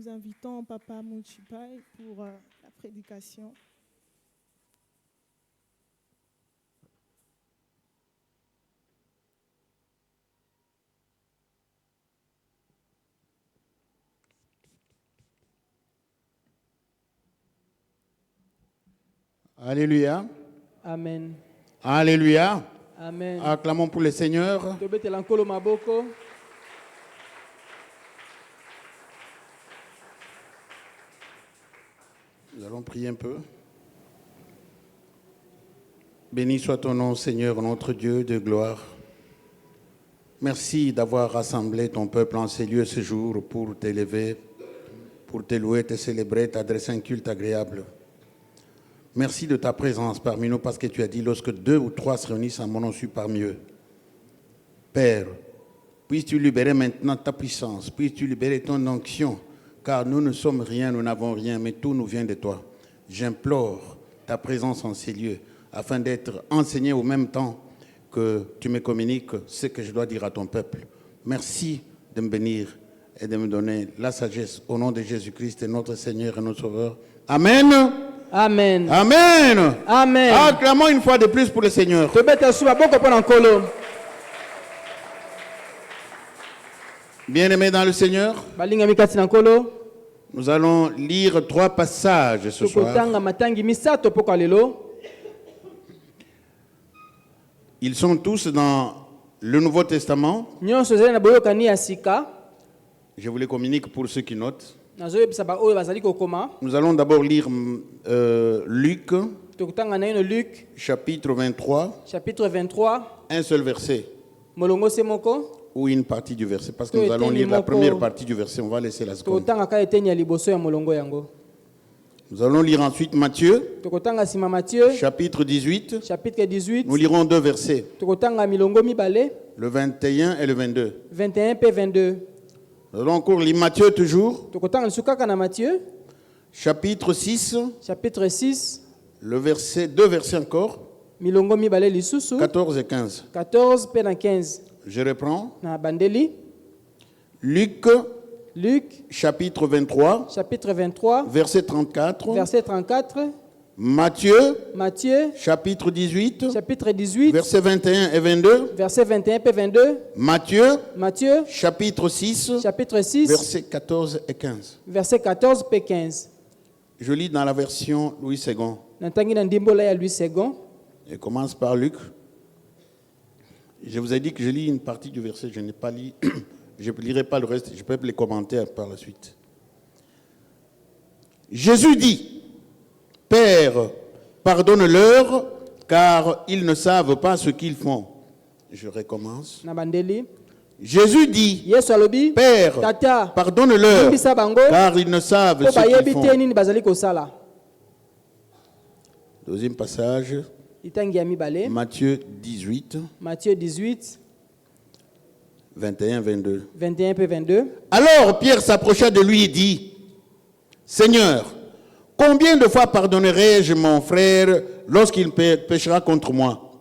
nous invitons Papa Mouchipai pour la prédication. Alléluia. Amen. Alléluia. Amen. Acclamons pour le Seigneur. Nous allons prier un peu. Béni soit ton nom, Seigneur, notre Dieu de gloire. Merci d'avoir rassemblé ton peuple en ces lieux ce jour pour t'élever, pour te louer, te célébrer, t'adresser un culte agréable. Merci de ta présence parmi nous parce que tu as dit, lorsque 2 ou 3 se réunissent en mon nom, je suis parmi eux. Père, puisses-tu libérer maintenant ta puissance, puisses-tu libérer ton onction, car nous ne sommes rien, nous n'avons rien, mais tout nous vient de toi. J'implore ta présence en ces lieux, afin d'être enseigné au même temps que tu me communiques ce que je dois dire à ton peuple. Merci de me bénir et de me donner la sagesse au nom de Jésus-Christ, notre Seigneur et notre Sauveur. Amen. Amen. Amen. Amen. Acclamons une fois de plus pour le Seigneur. Bien-aimés dans le Seigneur, nous allons lire 3 passages ce soir. Ils sont tous dans le Nouveau Testament. Je vous les communique pour ceux qui notent. Nous allons d'abord lire Luc, chapitre 23, un seul verset, ou une partie du verset, parce que nous allons lire la première partie du verset, on va laisser la seconde. Nous allons lire ensuite Matthieu, chapitre 18, nous lirons 2 versets, le 21 et le 22. Nous allons encore lire Matthieu toujours, chapitre 6, le verset, 2 versets encore, 14 et 15. Je reprends. Luc, chapitre 23, verset 34. Matthieu, chapitre 18, verset 21 et 22. Matthieu, chapitre 6, verset 14 et 15. Je lis dans la version Louis II. Je commence par Luc. Je vous ai dit que je lis une partie du verset, je n'ai pas lu, je ne lirai pas le reste, je peux les commenter par la suite. Jésus dit, Père, pardonne-leur, car ils ne savent pas ce qu'ils font. Je recommence. Jésus dit, Père, pardonne-leur, car ils ne savent ce qu'ils font. Deuxième passage. Matthieu 18, 21-22. Alors Pierre s'approcha de lui et dit, Seigneur, combien de fois pardonnerai-je mon frère lorsqu'il péchera contre moi?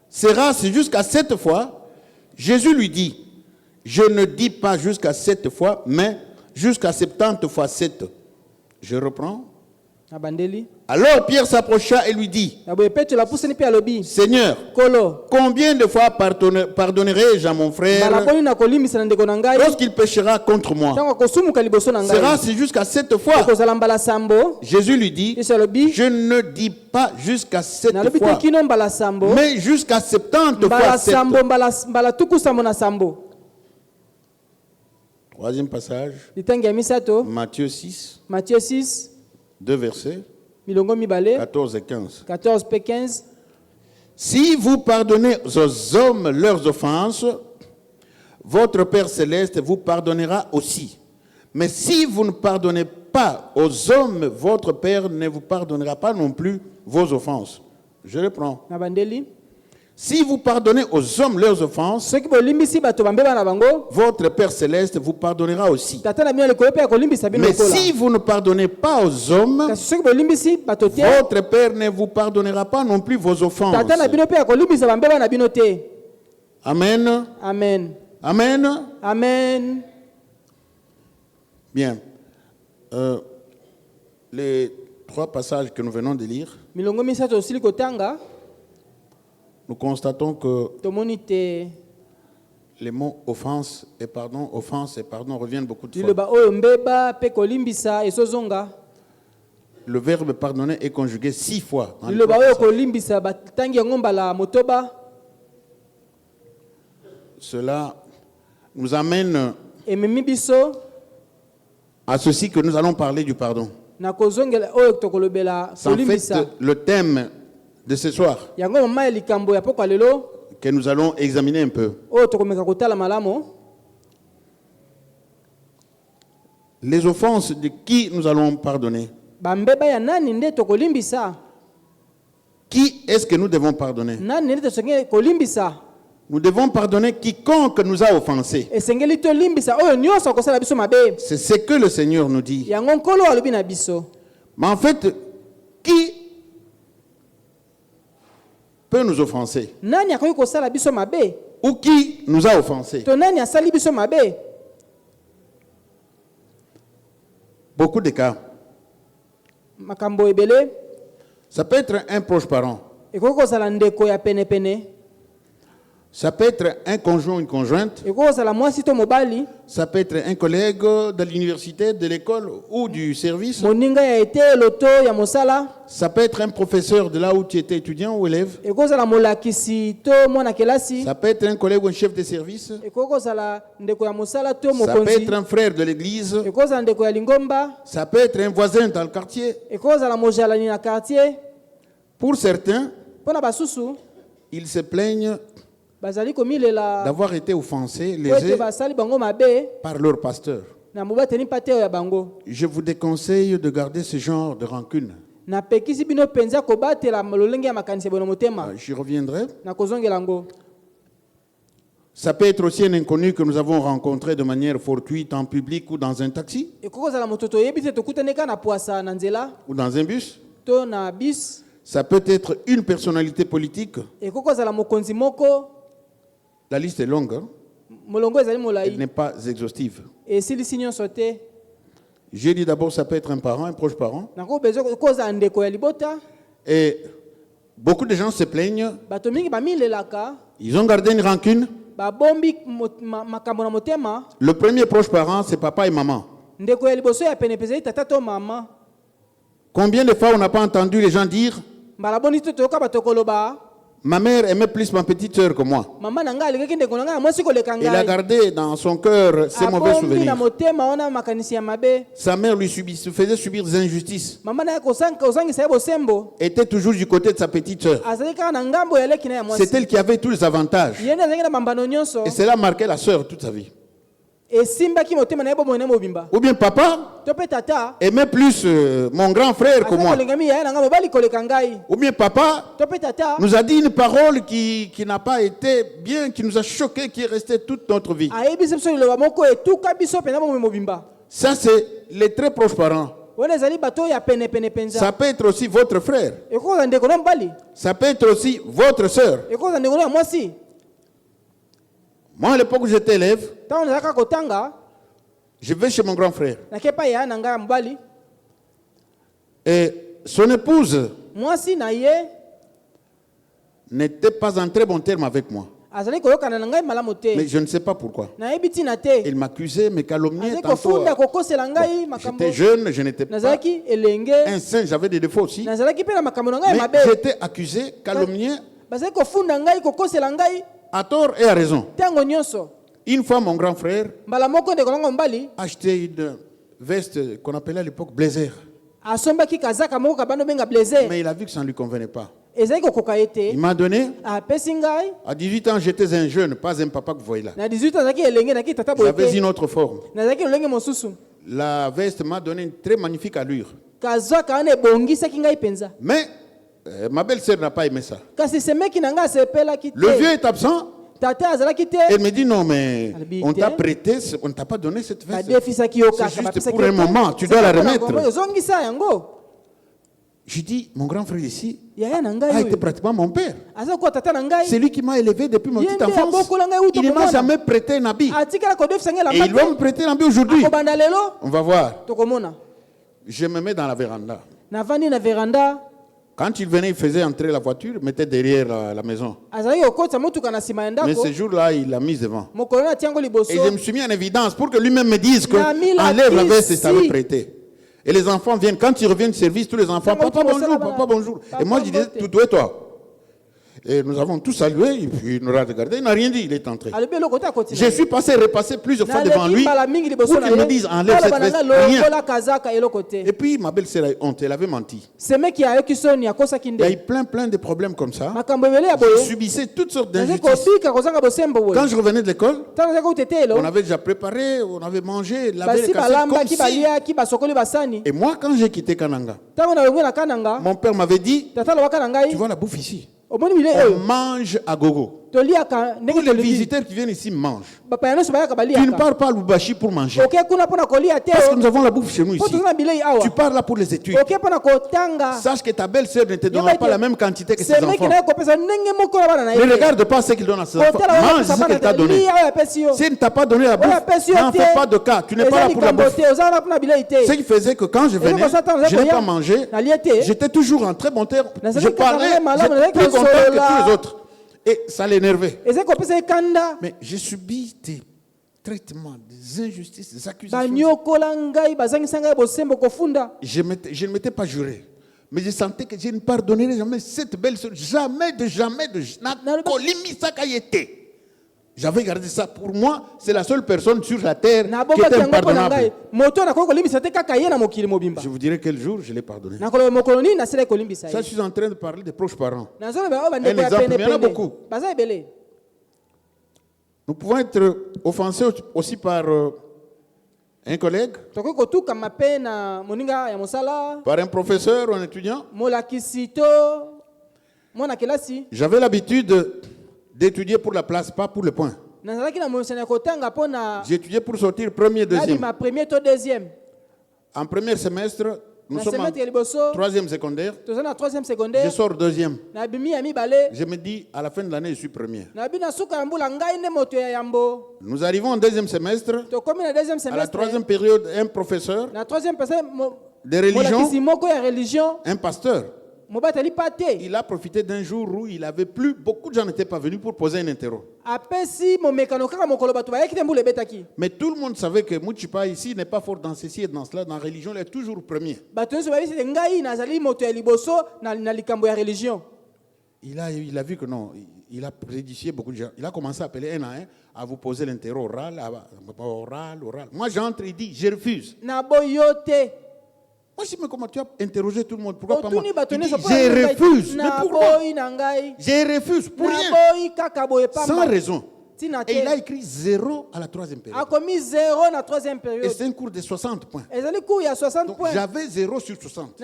Sera-ce jusqu'à 7 fois? Jésus lui dit, je ne dis pas jusqu'à 7 fois, mais jusqu'à 70 fois 7. Je reprends. Alors Pierre s'approcha et lui dit, Seigneur, combien de fois pardonnerai-je à mon frère lorsqu'il péchera contre moi? Sera-ce jusqu'à 7 fois? Jésus lui dit, je ne dis pas jusqu'à 7 fois, mais jusqu'à 70 fois 7. Troisième passage, Matthieu 6. 2 versets, 14 et 15. Si vous pardonnez aux hommes leurs offenses, votre Père Céleste vous pardonnera aussi. Mais si vous ne pardonnez pas aux hommes, votre Père ne vous pardonnera pas non plus vos offenses. Je reprends. Si vous pardonnez aux hommes leurs offenses, votre Père Céleste vous pardonnera aussi. Mais si vous ne pardonnez pas aux hommes, votre Père ne vous pardonnera pas non plus vos offenses. Amen. Amen. Amen. Amen. Bien. Les 3 passages que nous venons de lire, milongo misato osili kotanga nous constatons que tomoni te les mots offense et pardon reviennent beaucoup de fois. liloba oyo mbeba pe kolimbisa esozonga. Le verbe pardonner est conjugué 6 fois. Dans les liloba 3 oyo passages. kolimbisa batangi yango mbala motoba. Cela nous amène Ememi biso à ceci que nous allons parler du pardon. na kozongela oyo tokolobela C'est en fait kolimbisa. le thème de ce soir Yango mama ya likambo ya pokwa lelo que nous allons examiner un peu. oyo tokomeka kotala malamu. Les offenses de qui nous allons pardonner? Bambeba ya nani nde tokolimbisa? Qui est-ce que nous devons pardonner? Nani nde tosengeli kolimbisa? Nous devons pardonner quiconque nous a offensés. Esengeli tolimbisa oyo nyonso akosala biso mabe. C'est ce que le Seigneur nous dit. Yango nkolo alobi na biso. Mais en fait, qui peut nous offenser? Nani akoki kosala biso mabe? Ou qui nous a offensés? To nani asali biso mabe? Beaucoup de cas. Makambo ebele Ça peut être un proche parent. ekoki kozala ndeko ya penepene, Ça peut être un conjoint, une conjointe. ekoki kozala mwasi to mobali, Ça peut être un collègue de l'université, de l'école ou du service. moninga ya etelo to ya mosala, Ça peut être un professeur de là où tu étais étudiant ou élève. ekoki kozala molakisi to mwana kelasi, Ça peut être un collègue ou un chef de service. ekoki kozala ndeko ya mosala to Ça peut mokonzi, être un frère de l'église. ekoki kozala ndeko ya lingomba, Ça peut être un voisin dans le quartier. ekoki kozala mojalani na quartier. Pour certains, Mpona basusu ils se plaignent bazali komilela d'avoir été offensés, po ete lésés basali bango mabe par leur pasteur. na mobateli mpa te oyo ya bango. Je vous déconseille de garder ce genre de rancune. Napekisi bino mpenza kobatela lolenge ya makanisi ya bono motema. J'y reviendrai. Na kozongela yango. Ça peut être aussi un inconnu que nous avons rencontré de manière fortuite en public ou dans un taxi Ekoki kozala moto toyebi te tokutani kaka na pwasa na nzela ou dans un bus. to na bis. Ça peut être une personnalité politique. Ekoki kozala mokonzi moko. La liste est longue, hein? Molongo ezali Elle molai. n'est pas exhaustive. Esilisi nyonso te. J'ai dit d'abord, ça peut être un parent, un proche parent. Nako bezo kozala ndeko ya libota. Et beaucoup de gens se plaignent. Bato mingi bamilelaka. Ils ont gardé une rancune. Babombi makambo na motema. Le premier proche parent, c'est papa et maman. Ndeko ya liboso ya pene pezeli tata to mama. Combien de fois on n'a pas entendu les gens dire Mbala boni to toka bato koloba. ma mère aimait plus ma petite sœur que moi. Mama nanga alingaki ndeko nanga mwasi koleka ngai. Il a gardé dans son cœur ses mauvais Abombi souvenirs. na motema ona makanisi ya mabe. Sa mère lui faisait subir des injustices. Mama na kozangisa ye bosembo. Était toujours du côté de sa petite sœur. Azali kaka na ngambo ya leki na ya mwasi. C'est elle qui avait tous les avantages. Ye nde azalaki na mambano nyonso. Et cela marquait la sœur toute sa vie. Esimbaki motema na ye bomoi na mobimba. Ou bien papa To pe tata aimait plus mon grand frère que azali moi. kolengami yaya nanga mobali koleka ngai. Ou bien papa To pe tata nous a dit une parole qui n'a pas été bien, qui nous a choqués, qui est restée toute notre vie. ayebisi biso liloba moko etuka biso mpenza bomoi mobimba. Ça, c'est les très proches parents. Wana ezali bato ya penepene mpenza. Ça peut être aussi votre frère. Ekoki kozala ndeko na mobali. Ça peut être aussi votre sœur. Ekoki kozala ndeko na ya mwasi. Moi, à l'époque où j'étais élève, Ntango nazalaka kotanga je vais chez mon grand frère. nake epai yaya na ngai ya mobali. Et son épouse Mwasi na ye n'était pas en très bon terme avec moi. azali koyokana na ngai malamu te. Mais je ne sais pas pourquoi. Nayebi ntina te. Il m'accusait, me calomniait. Azali Tantôt, kofunda kokosela ngai makambo. j'étais jeune, je n'étais pas Nazalaki elenge. un saint, j'avais des défauts aussi. Nazalaki pe na makambo na ngai Mais mabe. j'étais accusé, calomnié, Bazali kofunda ngai kokosela ngai à tort et à raison. ntango nyonso. Une fois, mon grand frère Mbala moko ndeko nango mobali a acheté une veste qu'on appelait à l'époque blazer. asombaki kazaka moko kabanda benga blazer. Mais il a vu que ça ne lui convenait pas. Ezali kokoka ye Il te. m'a donné. Apesi ngai. À 18 ans, j'étais un jeune, pas un papa que vous voyez là. Na 18 ans nazalaki elenge naki tata boye J'avais te. une autre forme. Nazalaki lolenge mosusu. La veste m'a donné une très magnifique allure. Kazaka wana ebongisaki ngai mpenza. Mais ma belle-sœur n'a pas aimé ça. Kasi semeki na ngai asepelaki Le vieux te. est absent. Tata azalaki te. Elle me dit non, mais Habité. on t'a prêté, on ne t'a pas donné cette veste. Badefisaki yo C'est kaka. juste bapesaki pour yo un te. moment, tu dois la C'est remettre. pour un moment, ozongisa yango. Je dis, mon grand frère ici Yaya na a ngai été oyo. pratiquement mon père. Aza ko tata na ngai. C'est lui qui m'a élevé depuis ma petite Yende enfance. abokola ngai uto Il ne m'a komona. jamais prêté un habit. Atikala kodefisa ngai la Et il va me mate. prêter un habit aujourd'hui. Akobanda lelo On va voir. tokomona. Je me mets dans la véranda. Navandi na veranda. Quand il venait, il faisait entrer la voiture, il mettait derrière la maison. Mais ce jour-là, il l'a mis devant. Et je me suis mis en évidence pour que lui-même me dise que enlève la veste et ça avait prêté. Et les enfants viennent, quand ils reviennent du service, tous les enfants, papa bonjour, papa bonjour. Et moi je disais, tout est toi. Et nous avons tous salué, et puis il nous a regardé, il n'a rien dit, il est entré. Je suis passé, repassé plusieurs fois devant lui pour qu'il me dise, enlève cette veste, rien. Et puis ma belle-sœur a eu honte, elle avait menti. Il y a eu plein de problèmes comme ça. Je subissais toutes sortes d'injustices. Quand je revenais de l'école, on avait déjà préparé, on avait mangé, lavé les cassettes comme si. Et moi, quand j'ai quitté Kananga, mon père m'avait dit, tu vois la bouffe ici. On mange à gogo. Tous les visiteurs qui viennent ici mangent. Tu ne pars pas à Lubumbashi pour manger. Parce que nous avons la bouffe chez nous ici. Tu pars là pour les études. Sache que ta belle-sœur ne te donnera pas la même quantité que ses enfants. Ne regarde pas ce qu'il donne à ses enfants. Mange ce qu'elle t'a donné. Si elle ne t'a pas donné la bouffe, n'en fais pas de cas. Tu n'es pas là pour la bouffe. Ce qui faisait que quand je venais, je n'ai pas mangé. J'étais toujours en très bon terme. Je parlais, j'étais plus content que tous les autres. Et ça l'énervait. Mais j'ai subi des traitements, des injustices, des accusations. Je ne m'étais pas juré. Mais je sentais que je ne pardonnerai jamais cette belle soeur. Jamais. J'avais gardé ça pour moi. C'est la seule personne sur la terre qui était impardonnable. Je vous dirai quel jour je l'ai pardonné. Ça, je suis en train de parler des proches parents. Un exemple, mais il y en a beaucoup. Nous pouvons être offensés aussi par un collègue, par un professeur ou un étudiant. J'avais l'habitude d'étudier pour la place, pas pour le point. J'ai étudié pour sortir premier, deuxième. En premier semestre, nous sommes en troisième secondaire. Je sors deuxième. Je me dis, à la fin de l'année, je suis premier. Nous arrivons en deuxième semestre. À la troisième période, un professeur de religion, un pasteur. Il a profité d'un jour où il avait plu. Beaucoup de gens n'étaient pas venus pour poser un interro. Mais tout le monde savait que Mouchipa ici n'est pas fort dans ceci et dans cela. Dans la religion, il est toujours premier. Il a vu que non. Il a prédicé beaucoup de gens. Il a commencé à appeler un à un à vous poser l'interro oral. Moi, j'entre et dis, je refuse. Moi, je me dis, comment tu as interrogé tout le monde? Pourquoi pas moi? Il dit, je refuse. Mais pourquoi? Je refuse pour rien. Sans raison. Et il a écrit 0 à la troisième période. Et c'est un cours de 60 points. Donc, j'avais 0 sur 60.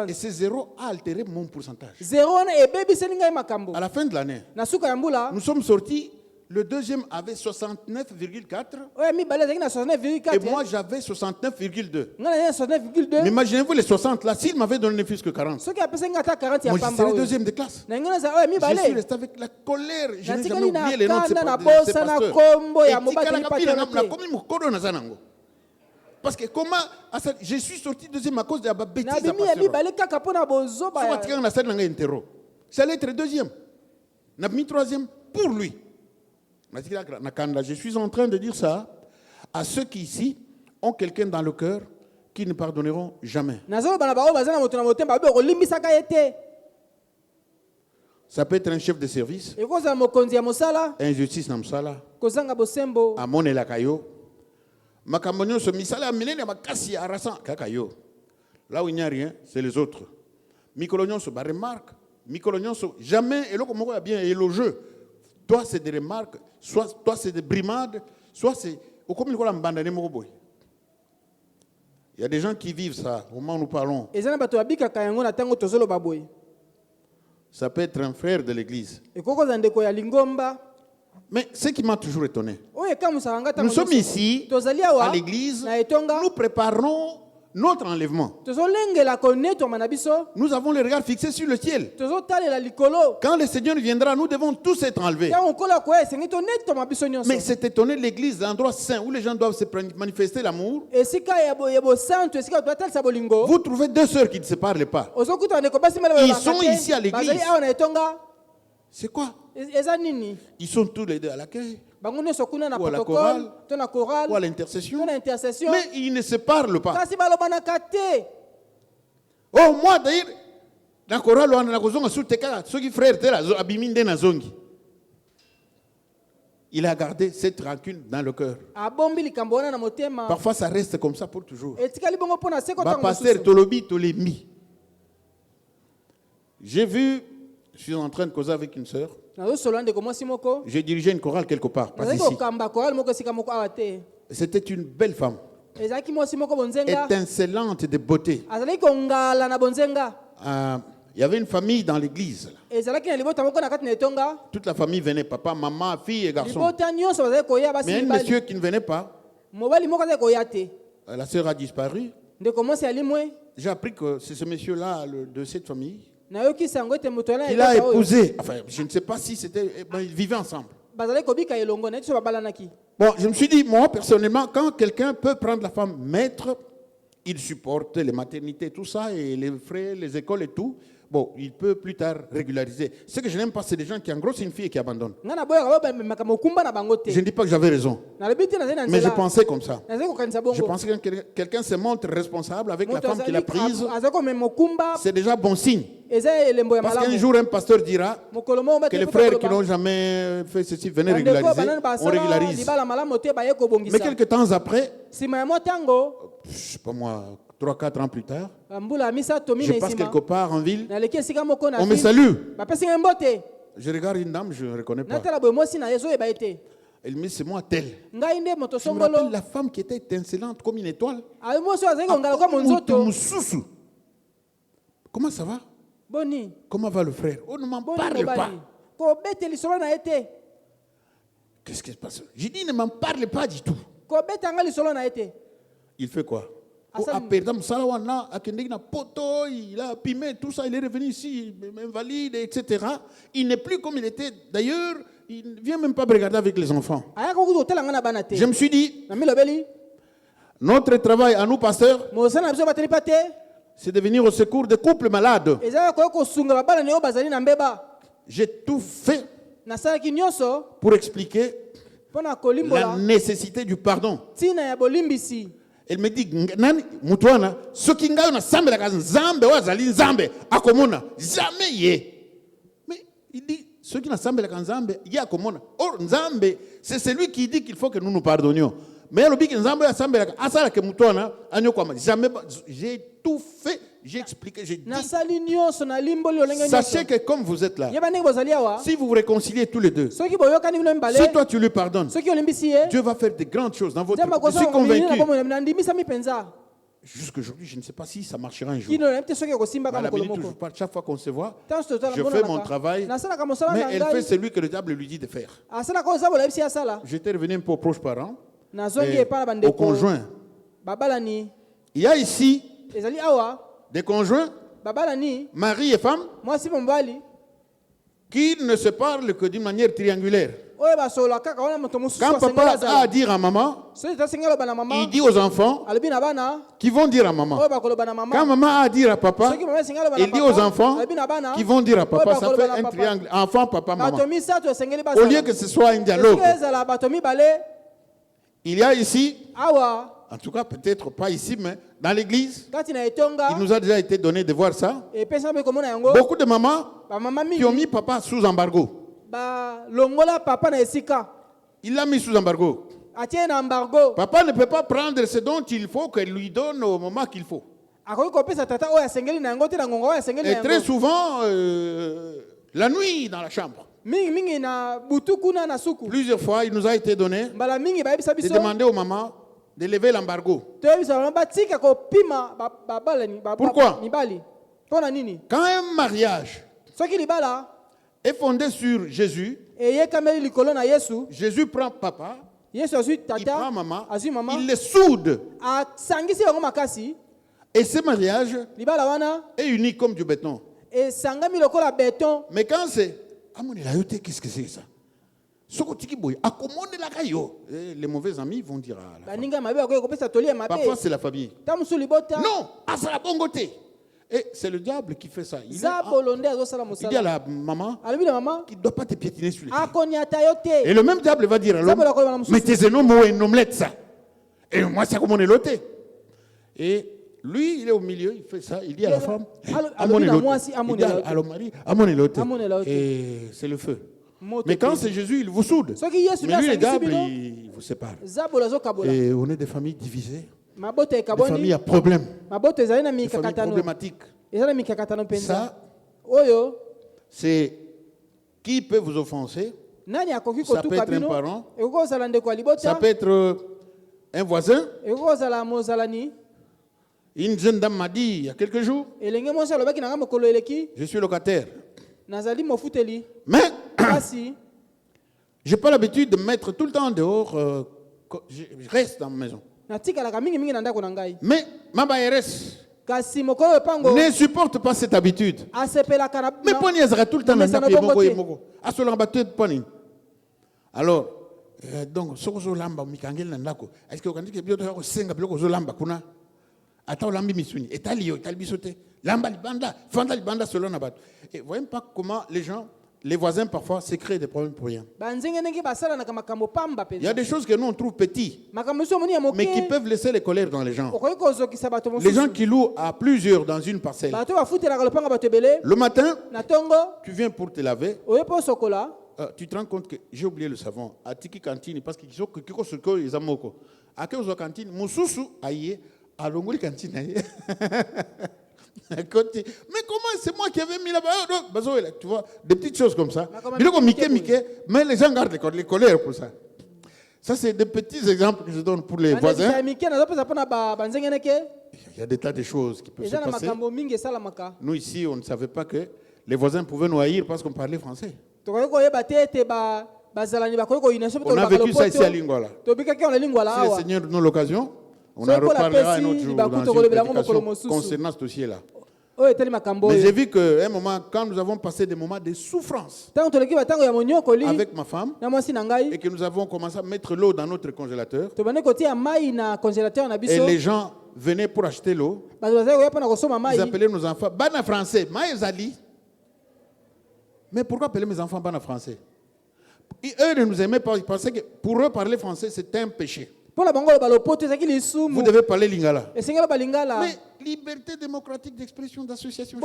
Et ce 0 a altéré mon pourcentage. À la fin de l'année, nous sommes sortis. Le deuxième avait 69,4 et moi j'avais 69,2. Mais imaginez-vous les 60 là, s'il m'avait donné plus que 40, moi je serais deuxième de classe. Je suis resté avec la colère. Je n'ai jamais oublié les noms de ces pasteurs. Parce que comment je suis sorti deuxième à cause de la bêtise à pasteur. J'allais être deuxième. N'a mis troisième pour lui. Je suis en train de dire ça à ceux qui ici ont quelqu'un dans le cœur qui ne pardonneront jamais. Ça peut être un chef de service, injustice dans Msala, Amone Lakayo, Makamonion se misala amene makasi arasa kakayo. Là où il n'y a rien, c'est les autres. Mikolonion se remarque, Mikolonion se jamais et l'autre a bien élogieux. Toi, c'est des remarques, soit toi, c'est des brimades, soit c'est. Il y a des gens qui vivent ça au moment où nous parlons. Ça peut être un frère de l'église. Mais ce qui m'a toujours étonné, nous sommes ici, à l'église, nous préparons notre enlèvement, nous avons le regard fixé sur le ciel. Quand le Seigneur viendra, nous devons tous être enlevés. Mais c'est étonné de l'église, l'endroit saint où les gens doivent se manifester l'amour. Vous trouvez deux sœurs qui ne se parlent pas. Ils sont ici à l'église. C'est quoi? Ils sont tous les deux à l'accueil, ou à la chorale, ou à l'intercession. Mais ils ne se parlent pas. Oh, moi d'ailleurs, dans la chorale, on a besoin de ceux qui frères, il a gardé cette rancune dans le cœur. Parfois, ça reste comme ça pour toujours. Pasteur Tolobi Tolemi. J'ai vu, je suis en train de causer avec une sœur. J'ai dirigé une chorale quelque part, pas ici. C'était une belle femme, étincelante de beauté. Il y avait une famille dans l'église. Toute la famille venait, papa, maman, fille et garçon. Mais un monsieur qui ne venait pas, la sœur a disparu. J'ai appris que c'est ce monsieur-là de cette famille qu'il a épousé. Enfin, je ne sais pas si c'était... ils vivaient ensemble. Bon, je me suis dit, moi, personnellement, quand quelqu'un peut prendre la femme maître, il supporte les maternités, tout ça, et les frais, les écoles et tout. Bon, il peut plus tard régulariser. Ce que je n'aime pas, c'est des gens qui engrossent une fille et qui abandonnent. Je ne dis pas que j'avais raison, mais je pensais comme ça. Je pensais que quelqu'un se montre responsable avec la femme qu'il a prise. C'est déjà bon signe. Parce qu'un jour, un pasteur dira que les frères qui n'ont jamais fait ceci, venez régulariser. On régularise. Mais quelques temps après, je ne sais pas moi, 3-4 ans plus tard, je passe quelque part en ville, on me salue. Je regarde une dame, je ne reconnais pas. Elle me dit, c'est moi telle. Je me rappelle la femme qui était étincelante comme une étoile. Comment ça va? Comment va le frère? On ne m'en parle pas. Qu'est-ce qui se passe? J'ai dit, ne m'en parle pas du tout. Il fait quoi? Il a pimé, tout ça, il est revenu ici, invalide, etc. Il n'est plus comme il était. D'ailleurs, il ne vient même pas me regarder avec les enfants. Je me suis dit, notre travail à nous, pasteurs, c'est de venir au secours des couples malades. J'ai tout fait pour expliquer la nécessité du pardon. Elle me dit, nani mutwana soki ngai na sambe la nzambe wazali nzambe akomona jamais ye. Mais il dit ceux qui na sambe la nzambe ya akomona. Or nzambe c'est celui qui dit qu'il faut que nous nous pardonnions. Mais le big nzambe ya sambe la asala ke mutwana anyokwa jamais. J'ai tout fait, j'ai expliqué, j'ai dit. Sachez que comme vous êtes là, si vous vous réconciliez tous les deux, si toi tu lui pardonnes, Dieu va faire de grandes choses dans votre vie. Je suis convaincu. Jusqu'aujourd'hui, je ne sais pas si ça marchera un jour. Chaque fois qu'on se voit, je fais mon travail, mais elle fait celui que le diable lui dit de faire. J'étais revenu un peu aux proches parents, aux conjoints. Il y a ici des conjoints, mari et femme, qui ne se parlent que d'une manière triangulaire. Quand papa a à dire à maman, il dit aux enfants qui vont dire à maman. Quand maman a à dire à papa, il dit aux enfants qui vont dire à papa. Ça fait un triangle, enfant, papa, maman. Au lieu que ce soit un dialogue. Il y a ici, en tout cas peut-être pas ici, mais dans l'église, il nous a déjà été donné de voir ça. Beaucoup de mamans qui ont mis papa sous embargo. Il l'a mis sous embargo. Papa ne peut pas prendre ce dont il faut qu'elle lui donne au moment qu'il faut. Et très souvent, la nuit dans la chambre. Plusieurs fois, il nous a été donné de demander aux mamans de lever l'embargo. Pourquoi? Quand un mariage est fondé sur Jésus, Jésus prend papa, il prend maman, il les soude. Et ce mariage libala wana est uni comme du béton. esangami lokola béton. Mais quand c'est qu'est-ce que c'est ça? Les mauvais amis vont dire parfois c'est la famille. Non, ça bongoté. Et c'est le diable qui fait ça. Il dit à la maman qu'il ne doit pas te piétiner sur les pieds. Et le même diable va dire à l'homme, mais tes ennemis ont une omelette ça. Et moi c'est comme on est loté. Et lui, il est au milieu, il fait ça, il dit à la femme, il dit à l'homme, et c'est le feu. Mais quand c'est Jésus, il vous soude. Mais lui, le diable, il vous sépare. Et on est des familles divisées. Des familles à problème. Des familles problématiques. Ça, c'est qui peut vous offenser. Ça peut être un parent. Ça peut être un voisin. Une jeune dame m'a dit il y a quelques jours, je suis locataire. Mais je n'ai pas l'habitude de me mettre tout le temps dehors. Je reste dans ma maison. Mais ma baïresse ne supporte pas cette habitude. Mais pas tout le temps dans. Alors, donc, est-ce que vous avez attends lambi misuni et talio talbisote lamba libanda fanda libanda selon abat. Et voyez pas comment les gens, les voisins parfois se créent des problèmes pour rien. Il y a des choses que nous on trouve petits mais qui peuvent laisser les colères dans les gens. Les gens qui louent à plusieurs dans une parcelle. Le matin tu viens pour te laver. Tu te rends compte que j'ai oublié le savon à tiki cantine parce qu'ils sont que ce que ils amoko à quelle cantine mususu aïe. Alors, mais comment c'est moi qui avais mis là-bas? Tu vois, des petites choses comme ça. Mais les gens gardent les colères pour ça. Ça, c'est des petits exemples que je donne pour les voisins. Il y a des tas de choses qui peuvent se passer. Nous, ici, on ne savait pas que les voisins pouvaient nous haïr parce qu'on parlait français. On a vécu ça ici à Lingwala. Si le Seigneur nous donne l'occasion, on en reparlera un autre jour dans une prédication concernant ce dossier-là. Mais j'ai vu qu'à un moment, quand nous avons passé des moments de souffrance avec ma femme et que nous avons commencé à mettre l'eau dans notre congélateur, et les gens venaient pour acheter l'eau, ils appelaient nos enfants Bana français, Maïzali. Mais pourquoi appeler mes enfants Bana français? Eux ne nous aimaient pas, ils pensaient que pour eux parler français c'était un péché. Vous devez parler lingala. Mais liberté démocratique d'expression, d'association.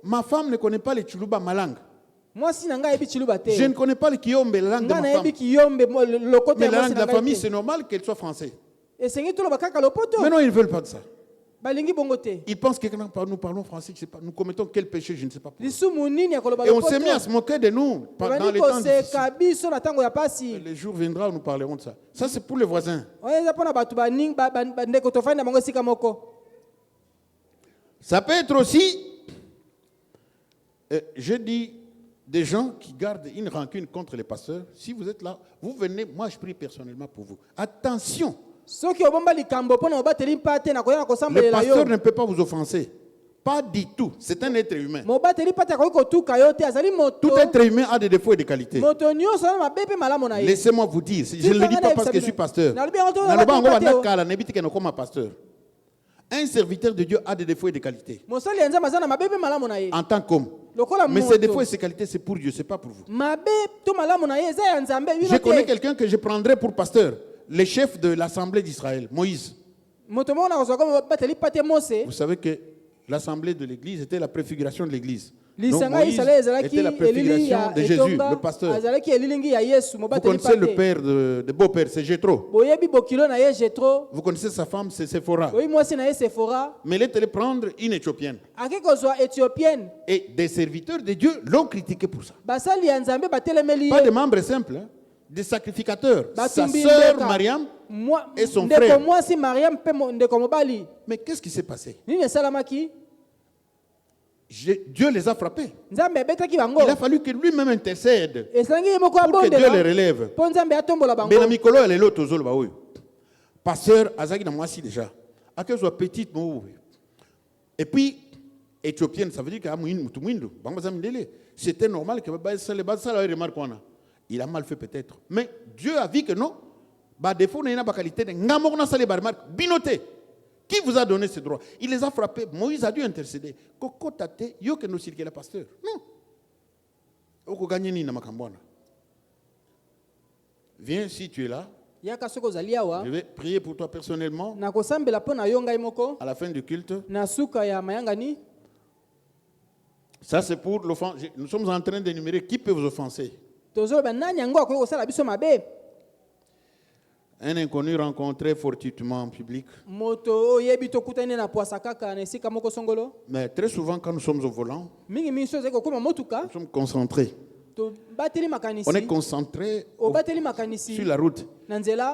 Ma femme ne connaît pas les Tchuluba, ma langue. Je ne connais pas le Kiyombe, la langue de ma femme. Mais la langue de la famille, c'est normal qu'elle soit française. Mais non, ils ne veulent pas de ça. Ils pensent que quand nous parlons français, nous commettons quel péché, je ne sais pas pourquoi. Et on s'est mis à se moquer de nous dans les temps difficiles. Le jour viendra où nous parlerons de ça. Ça, c'est pour les voisins. Ça peut être aussi, je dis, des gens qui gardent une rancune contre les pasteurs. Si vous êtes là, vous venez, moi je prie personnellement pour vous. Attention! Le pasteur ne peut pas vous offenser. Pas du tout. C'est un être humain. Tout être humain a des défauts et des qualités. Laissez-moi vous dire, je ne le dis pas parce que je suis pasteur. Un serviteur de Dieu a des défauts et des qualités. En tant qu'homme. Mais ses défauts et ses qualités, c'est pour Dieu, ce n'est pas pour vous. Je connais quelqu'un que je prendrais pour pasteur. Le chef de l'Assemblée d'Israël, Moïse. Vous savez que l'Assemblée de l'Église était la préfiguration de l'Église. Donc Moïse était la préfiguration de Jésus, le pasteur. Vous connaissez le père de beau-père, c'est Jéthro. Vous connaissez sa femme, c'est Séphora. Mais il est allé prendre une Éthiopienne. Et des serviteurs de Dieu l'ont critiqué pour ça. Pas des membres simples, hein. Des sacrificateurs, sa sœur Mariam et son frère. Mais qu'est-ce qui s'est passé? Dieu les a frappés. Il a fallu que lui-même intercède pour que Dieu les relève. Pasteur Azaki na mwasi déjà. à qu'elle soit petite. Et puis, éthiopienne, ça veut dire que c'était normal que il a mal fait peut-être. Mais Dieu a vu que non. Défaut n'a pas qualité. Binoté. Qui vous a donné ce droit? Il les a frappés. Moïse a dû intercéder. Koko tate, yo que nous cirque le pasteur. Non. Viens si tu es là. Je vais prier pour toi personnellement. À la fin du culte. Ça c'est pour l'offense. Nous sommes en train d'énumérer qui peut vous offenser. Un inconnu rencontré fortuitement en public. Mais très souvent quand nous sommes au volant, nous sommes concentrés. On est concentré sur la route.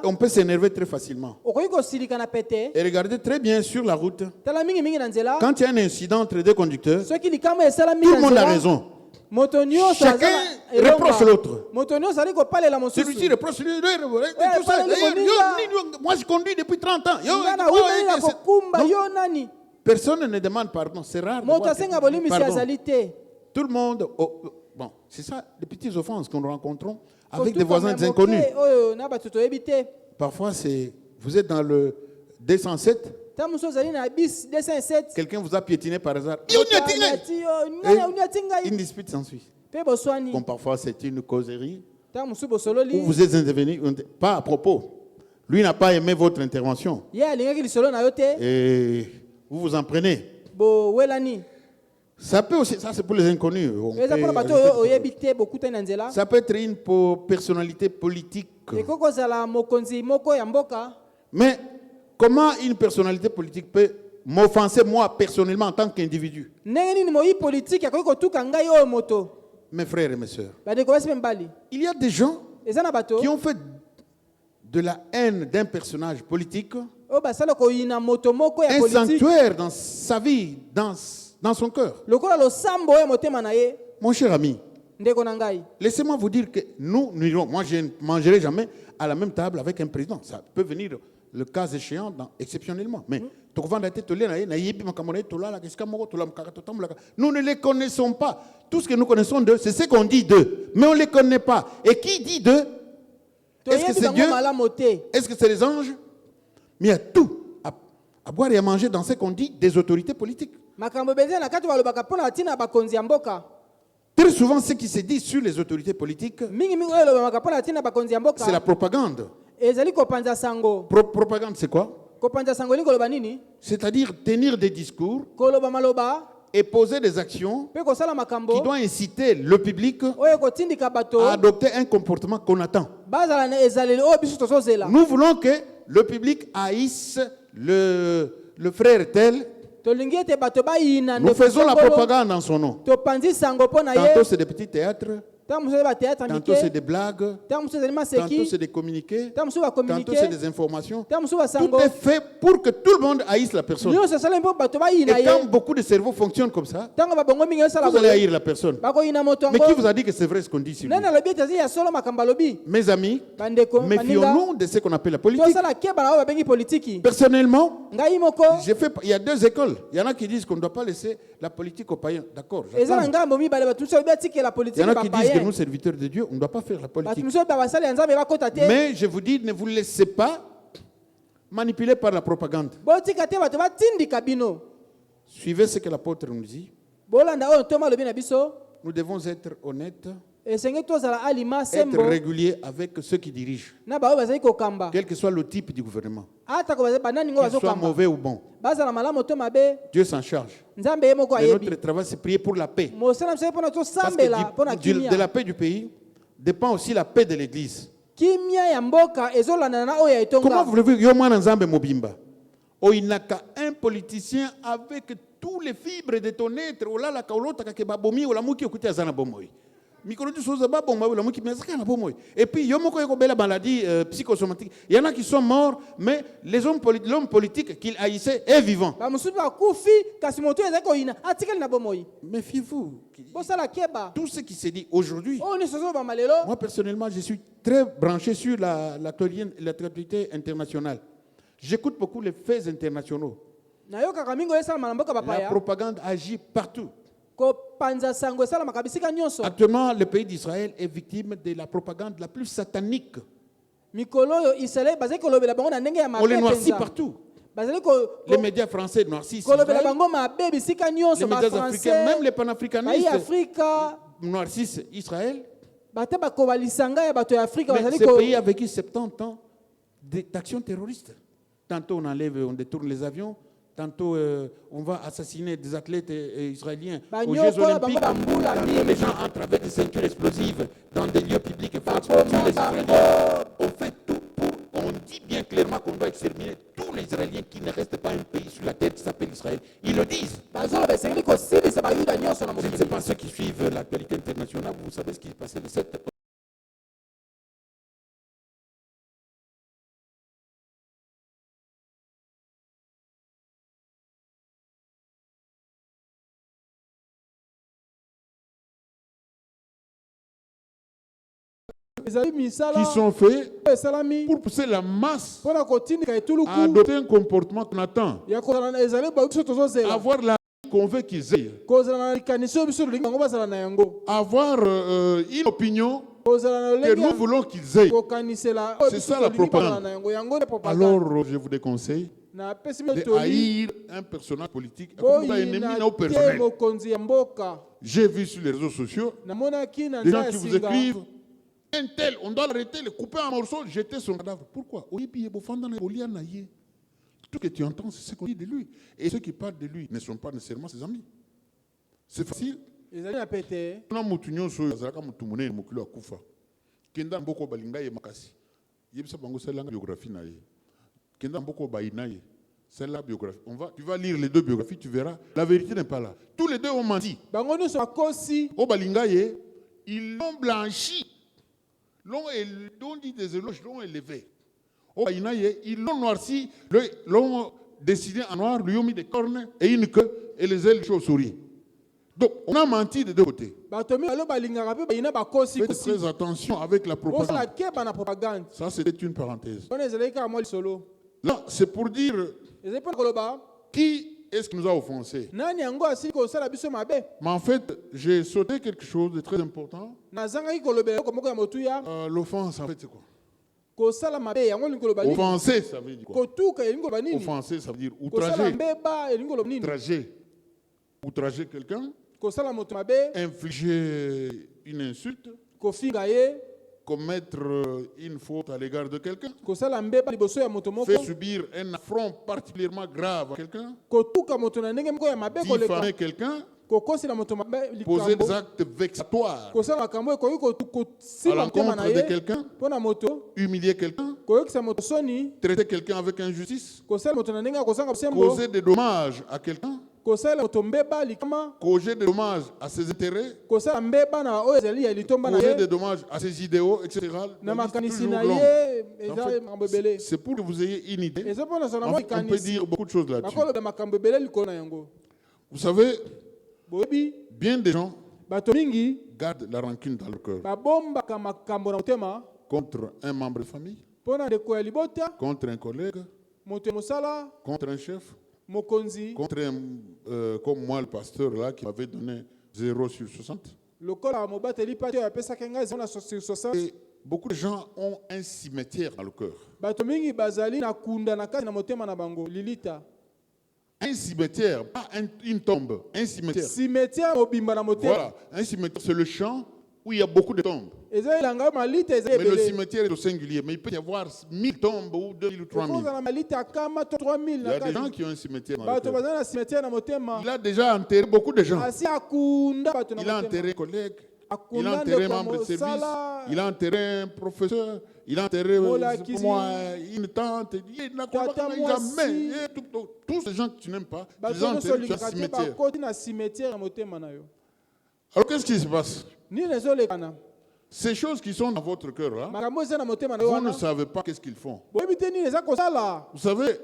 On peut s'énerver très facilement. Et regardez très bien sur la route. Quand il y a un incident entre deux conducteurs, tout le monde a raison. Chacun reproche l'autre. Celui-ci reproche l'autre. Moi je conduis depuis 30 ans. Personne ne demande pardon. C'est rare. Tout le monde. Bon, c'est ça, les petites offenses que nous rencontrons avec des voisins inconnus. Parfois, vous êtes dans le 207. Quelqu'un vous a piétiné par hasard. Une dispute s'ensuit. Bon, parfois, c'est une causerie. Où vous êtes intervenu, pas à propos. Lui n'a pas aimé votre intervention. Et vous vous en prenez. Ça peut aussi, ça c'est pour les inconnus. Ça peut être une personnalité politique. Mais comment une personnalité politique peut m'offenser moi personnellement en tant qu'individu? Mes frères et mes sœurs, il y a des gens qui ont fait de la haine d'un personnage politique un sanctuaire dans sa vie, dans son cœur. Mon cher ami, laissez-moi vous dire que nous n'irons, moi je ne mangerai jamais à la même table avec un président. Ça peut venir le cas échéant exceptionnellement. Mais nous ne les connaissons pas. Tout ce que nous connaissons d'eux, c'est ce qu'on dit d'eux. Mais on ne les connaît pas. Et qui dit d'eux? Est-ce que c'est Dieu? Est-ce que c'est les anges? Mais il y a tout à boire et à manger dans ce qu'on dit des autorités politiques. Très souvent, ce qui se dit sur les autorités politiques, c'est la propagande. Propagande, c'est quoi? C'est-à-dire tenir des discours et poser des actions qui doivent inciter le public à adopter un comportement qu'on attend. Nous voulons que le public haïsse le frère tel. Nous faisons la propagande en son nom. Tantôt c'est des petits théâtres, tantôt c'est des blagues, tantôt c'est des communiqués, tantôt c'est des informations. Tout est fait pour que tout le monde haïsse la personne. Et quand beaucoup de cerveaux fonctionnent comme ça, vous allez haïr la personne. Mais qui vous a dit que c'est vrai ce qu'on dit sur lui? Mes amis, méfions-nous de ce qu'on appelle la politique. Personnellement, il y a deux écoles. Il y en a qui disent qu'on ne doit pas laisser la politique aux païens. D'accord. Il y en a qui disent que nous, serviteurs de Dieu, on ne doit pas faire la politique. Mais je vous dis, ne vous laissez pas manipuler par la propagande. Suivez ce que l'apôtre nous dit. Nous devons être honnêtes, être réguliers avec ceux qui dirigent, quel que soit le type du gouvernement, qu'il soit mauvais ou bon. Dieu s'en charge. Et notre travail, c'est prier pour la paix. Parce que de la paix du pays dépend aussi la paix de l'Église. Comment voulez-vous que Mobimba? Il n'a qu'un politicien avec tous les fibres de ton être. Et puis, il y a une maladie psychosomatique. Il y en a qui sont morts, mais l'homme politique qu'il haïssait est vivant. Méfiez-vous. Tout ce qui s'est dit aujourd'hui, moi personnellement, je suis très branché sur l'actualité internationale. J'écoute beaucoup les faits internationaux. La La propagande agit partout. Actuellement, Actuellement, le pays d'Israël est victime de la propagande la plus satanique. On les noircit partout. Les médias français noircissent Israël. Les médias africains, même les panafricanistes noircissent Israël. Mais ce pays a vécu 70 ans d'action terroriste. Tantôt on enlève, on détourne les avions. Tantôt, on va assassiner des athlètes israéliens aux Jeux Olympiques. Tantôt, les gens entrent avec des ceintures explosives dans des lieux publics et font exploser les Israéliens. On fait tout pour... On dit bien clairement qu'on doit exterminer tous les Israéliens qui ne restent pas un pays sur la terre qui s'appelle Israël. Ils le disent. Ce n'est pas ceux qui suivent l'actualité internationale. Vous savez ce qui s'est passé le 7 qui sont faits pour pousser la masse à adopter un comportement qu'on attend. Avoir la vie qu'on veut qu'ils aient. Avoir une opinion que nous voulons qu'ils aient. C'est ça la propagande. Alors, je vous déconseille de haïr un personnage politique comme un ennemi non personnel. J'ai vu sur les réseaux sociaux des gens qui vous écrivent un tel, on doit l'arrêter, le couper en morceaux, jeter son cadavre. Pourquoi? Tout ce que tu entends, c'est ce qu'on dit de lui. Et ceux qui parlent de lui ne sont pas nécessairement ses amis. C'est facile. Tu vas lire les deux biographies, tu verras. La vérité n'est pas là. Tous les deux ont menti. Au Balingaye, ils l'ont blanchi. L'ont dit des éloges, l'ont élevé. Au Baïnaye, ils l'ont noirci, l'ont dessiné en noir, lui ont mis des cornes et une queue et les ailes chauves-souris. Donc, on a menti de deux côtés. Faites très attention avec la propagande. Ça, c'était une parenthèse. Là, c'est pour dire qui est-ce qui nous a offensés. Mais en fait, j'ai sauté quelque chose de très important. L'offense, en fait, c'est quoi? Offenser, ça veut dire quoi? Offenser, ça veut dire outrager. Outrager quelqu'un. Infliger une insulte. Commettre une faute à l'égard de quelqu'un. Faire subir un affront particulièrement grave à quelqu'un. Diffamer quelqu'un. Poser des actes vexatoires à l'encontre de quelqu'un. Humilier quelqu'un. Traiter quelqu'un avec injustice. Causer des dommages à quelqu'un. Causer des dommages à ses intérêts. Causer des dommages à ses idéaux, etc. C'est pour que vous ayez une idée. En fait, on peut dire beaucoup de choses là-dessus. Vous savez, bien des gens gardent la rancune dans leur cœur contre un membre de famille, contre un collègue, contre un chef, contre un, comme moi, le pasteur là, qui m'avait donné 0 sur 60. Et beaucoup de gens ont un cimetière dans le cœur. Un cimetière, pas une tombe, un cimetière. Voilà, un cimetière, c'est le champ où il y a beaucoup de tombes. Mais le cimetière est au singulier. Mais il peut y avoir 1000 tombes ou 2000 ou 3000. Il y a des gens qui ont un cimetière dans le cœur. Il a déjà enterré beaucoup de gens. Il a enterré un collègue. Il a enterré un membre de service. Il a enterré un professeur. Il a enterré une tante. Il n'a jamais. Tous ces gens que tu n'aimes pas, ils ont enterré dans un cimetière. Alors qu'est-ce qui se passe? Ces choses qui sont dans votre cœur là, vous ne savez pas qu'est-ce qu'ils font. Vous savez,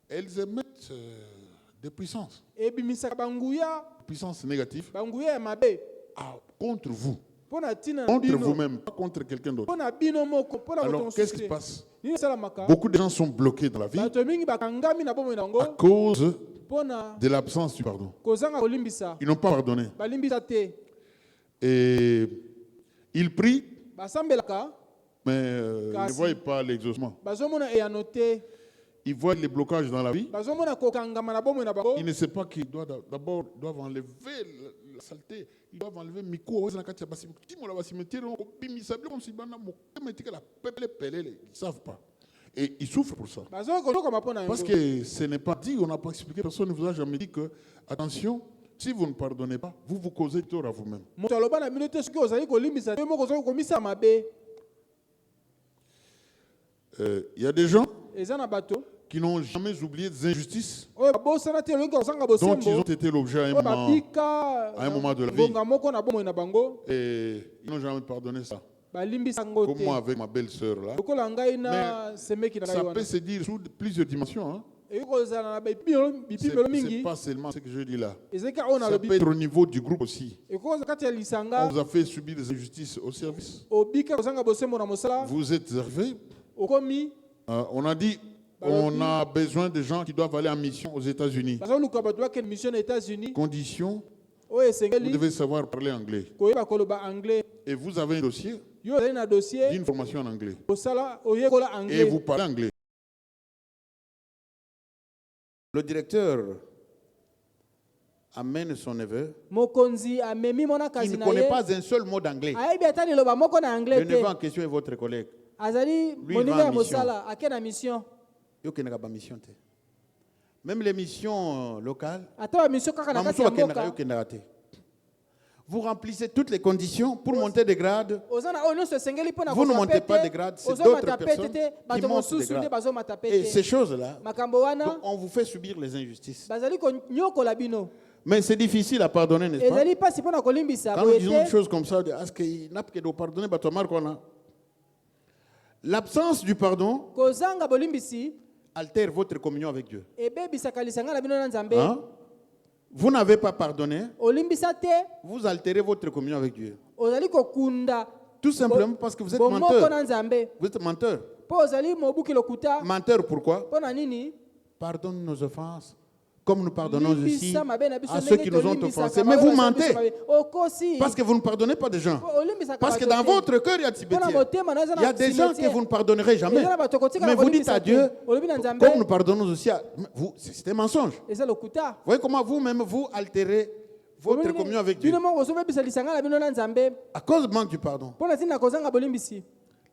elles émettent des puissances. Puissance négative contre vous. Contre vous-même, pas contre quelqu'un d'autre. Alors qu'est-ce qui se passe? Beaucoup de gens sont bloqués dans la vie à cause de l'absence du pardon. Ils n'ont pas pardonné. Et ils prient, mais ils ne voient pas l'exaucement. Ils voient les blocages dans la vie. Ils ne savent pas qu'ils doivent enlever la saleté. Ils doivent enlever Miko. Ils ne savent pas. Et ils souffrent pour ça. Parce que ce n'est pas dit, on n'a pas expliqué, personne ne vous a jamais dit que, attention, si vous ne pardonnez pas, vous vous causez tort à vous-même. Il y a des gens qui n'ont jamais oublié des injustices dont ils ont été l'objet à un moment de la vie. Et ils n'ont jamais pardonné ça. Comme moi avec ma belle-sœur là. Mais ça peut se dire sous plusieurs dimensions. Hein. C'est pas seulement ce que je dis là. Ça peut être au niveau du groupe aussi. On vous a fait subir des injustices au service. Vous êtes arrivés. On a dit on a besoin de gens qui doivent aller en mission aux États-Unis. Condition, vous devez savoir parler anglais. Et vous avez un dossier d'une formation en anglais. Et vous parlez anglais. Le directeur amène son neveu. Il ne connaît pas un seul mot d'anglais. Le neveu en question est votre collègue. Lui, il va en mission. Même les missions locales, vous remplissez toutes les conditions pour monter des grades. Vous ne montez pas de grades, c'est d'autres personnes qui montent des grades. Et ces choses-là, on vous fait subir les injustices. Mais c'est difficile à pardonner, n'est-ce pas? Quand nous disons une chose comme ça, l'absence du pardon altère votre communion avec Dieu. Hein? Vous n'avez pas pardonné, vous altérez votre communion avec Dieu. Tout simplement parce que vous êtes menteur. Vous êtes menteur. Menteur pourquoi? Pardonne nos offenses, comme nous pardonnons aussi à ceux qui nous ont offensés. Mais vous mentez. Parce que vous ne pardonnez pas des gens. Parce que dans votre cœur, il y a des cimetières. Il y a des gens que vous ne pardonnerez jamais. Mais vous dites à Dieu, comme nous pardonnons aussi à vous, c'est un mensonge. Vous voyez comment vous-même vous altérez votre communion avec Dieu à cause du manque du pardon.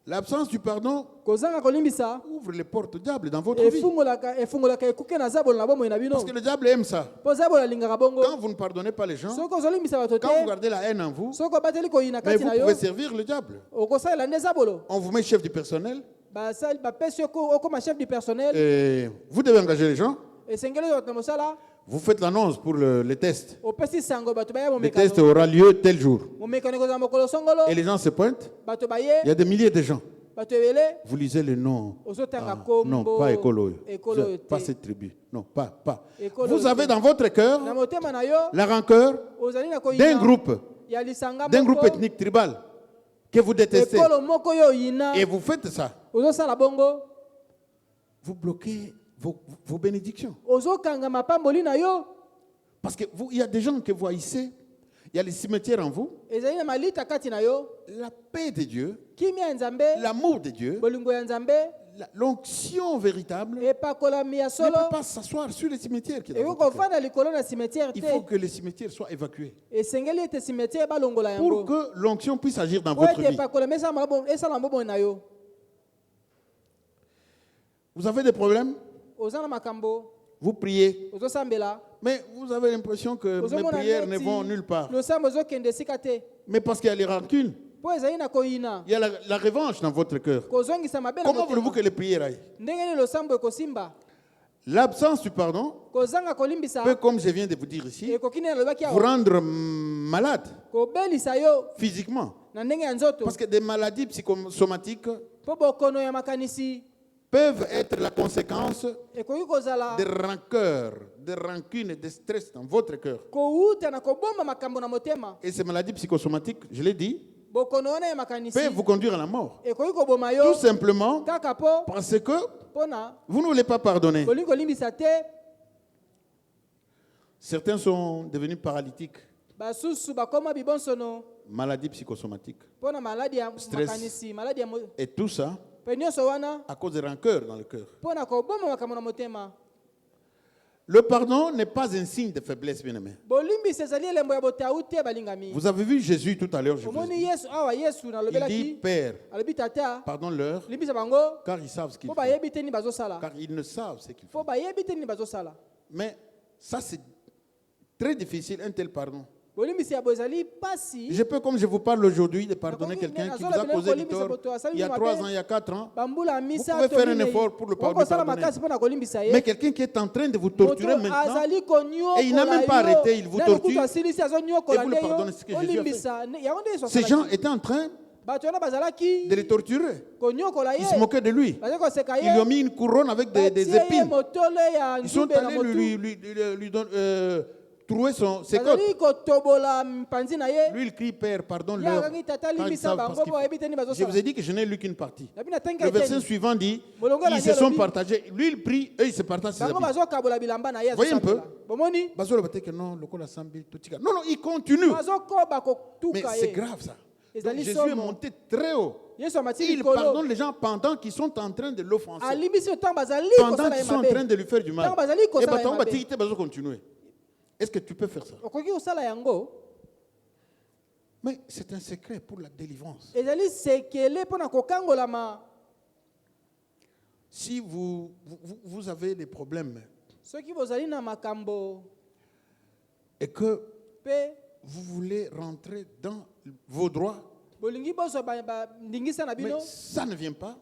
L'absence du pardon ouvre les portes au diable dans votre vie. Parce que le diable aime ça. Quand vous ne pardonnez pas les gens, quand vous gardez la haine en vous, mais vous pouvez servir le diable. On vous met chef du personnel. Et vous devez engager les gens. Vous faites l'annonce pour les tests. Le test aura lieu tel jour. Et les gens se pointent. Il y a des milliers de gens. Vous lisez le nom. Non, pas Écolo. Pas cette tribu. Non, pas. Vous avez dans votre cœur la rancœur d'un groupe ethnique tribal que vous détestez. Et vous faites ça. Vous bloquez vos bénédictions. Parce qu'il y a des gens que vous haïssez. Il y a les cimetières en vous. La paix de Dieu, l'amour de Dieu, l'onction véritable ne peut pas s'asseoir sur les cimetières. Il faut que les cimetières soient évacués pour que l'onction puisse agir dans votre vie. Vous avez des problèmes? Vous priez, mais vous avez l'impression que mes prières ne vont nulle part. Mais parce qu'il y a les rancunes, il y a la revanche dans votre cœur. Comment voulez-vous que les prières aillent? L'absence du pardon peut, comme je viens de vous dire ici, vous rendre malade physiquement. Parce que des maladies psychosomatiques peuvent être la conséquence de rancœur, de rancune et de stress dans votre cœur. Et ces maladies psychosomatiques, je l'ai dit, peut vous conduire à la mort. Tout simplement parce que vous ne voulez pas pardonner. Certains sont devenus paralytiques. Maladie psychosomatique. Stress. Et tout ça à cause de rancœur dans le cœur. Le pardon n'est pas un signe de faiblesse, bien-aimé. Vous avez vu Jésus tout à l'heure, je vous ai dit. Il dit, Père, pardonne-leur, car ils savent ce qu'ils font. Car ils ne savent ce qu'ils font. Mais ça, c'est très difficile, un tel pardon. Je peux, comme je vous parle aujourd'hui, de pardonner quelqu'un qui vous a causé du tort il y a 3 ans, il y a 4 ans. Vous pouvez faire un effort pour le pardonner. Mais quelqu'un qui est en train de vous torturer maintenant, et il n'a même pas arrêté, il vous torture, et vous le pardonnez, ce que Jésus a fait. Ces gens étaient en train de le torturer. Ils se moquaient de lui. Ils lui ont mis une couronne avec des épines. Ils sont allés lui donner... trouver ses côtes. Lui, il crie, Père, pardonne-leur. Je vous ai dit que je n'ai lu qu'une partie. Le verset suivant dit, ils se sont partagés. Lui, il prie, eux, ils se partagent ses habits. Voyez un peu. Non, non, il continue. Mais c'est grave ça. Donc, Jésus est monté très haut. Il pardonne les gens pendant qu'ils sont en train de l'offenser. Pendant qu'ils sont en train de lui faire du mal. Et on va continuer. Est-ce que tu peux faire ça? Mais c'est un secret pour la délivrance. Si vous avez des problèmes et que vous voulez rentrer dans vos droits, mais ça ne vient pas,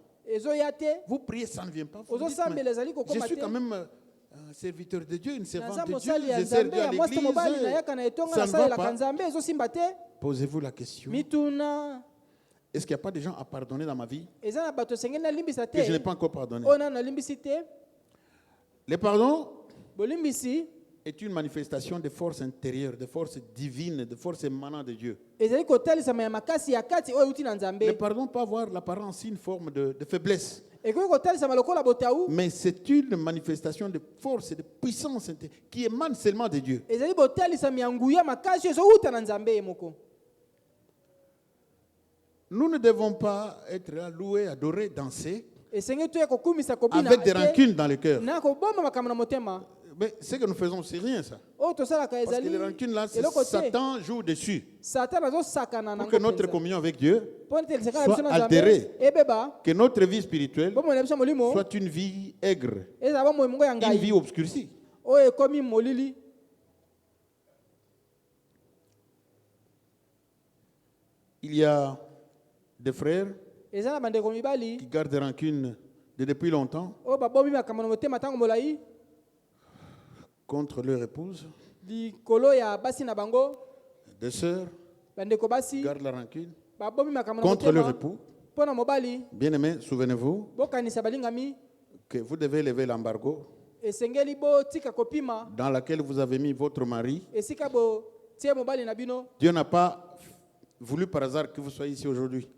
vous priez, ça ne vient pas, vous dites, je suis quand même un serviteur de Dieu, une servante de Dieu, je sers Dieu à l'église, ça ne va pas. Posez-vous la question. Est-ce qu'il n'y a pas de gens à pardonner dans ma vie que je n'ai pas encore pardonné? Le pardon est une manifestation de force intérieure, de force divine, de force émanant de Dieu. Le pardon peut avoir l'apparence, une forme de faiblesse. Mais c'est une manifestation de force et de puissance qui émane seulement de Dieu. Nous ne devons pas être là, loués, adorés, danser avec des rancunes dans le cœur. Mais ce que nous faisons, c'est rien ça. Parce que les rancunes là, Satan joue dessus. Pour que notre communion avec Dieu soit altérée. Que notre vie spirituelle soit une vie aigre. Une vie obscurcie. Il y a des frères qui gardent des rancunes depuis longtemps contre leur épouse. Des sœurs gardent la rancune contre leur époux. Bien-aimés, souvenez-vous que vous devez lever l'embargo dans laquelle vous avez mis votre mari. Dieu n'a pas voulu par hasard que vous soyez ici aujourd'hui.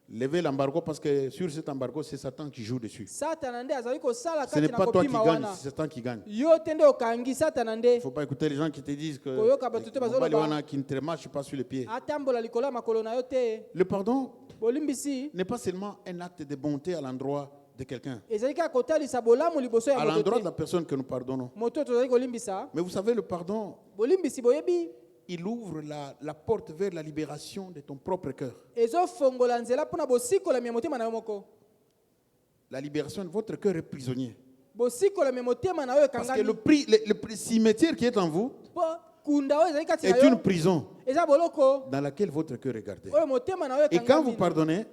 Levez l'embargo parce que sur cet embargo, c'est Satan qui joue dessus. Ce n'est pas toi qui gagne, c'est Satan qui gagne. Il ne faut pas écouter les gens qui te disent que qui ne te marche pas sur les pieds. Le pardon n'est pas seulement un acte de bonté à l'endroit de quelqu'un, à l'endroit de la personne que nous pardonnons. Mais vous savez, le pardon, il ouvre la porte vers la libération de ton propre cœur. La libération de votre cœur est prisonnier. Parce que le cimetière qui est en vous est une prison dans laquelle votre cœur est gardé. Et quand vous pardonnez,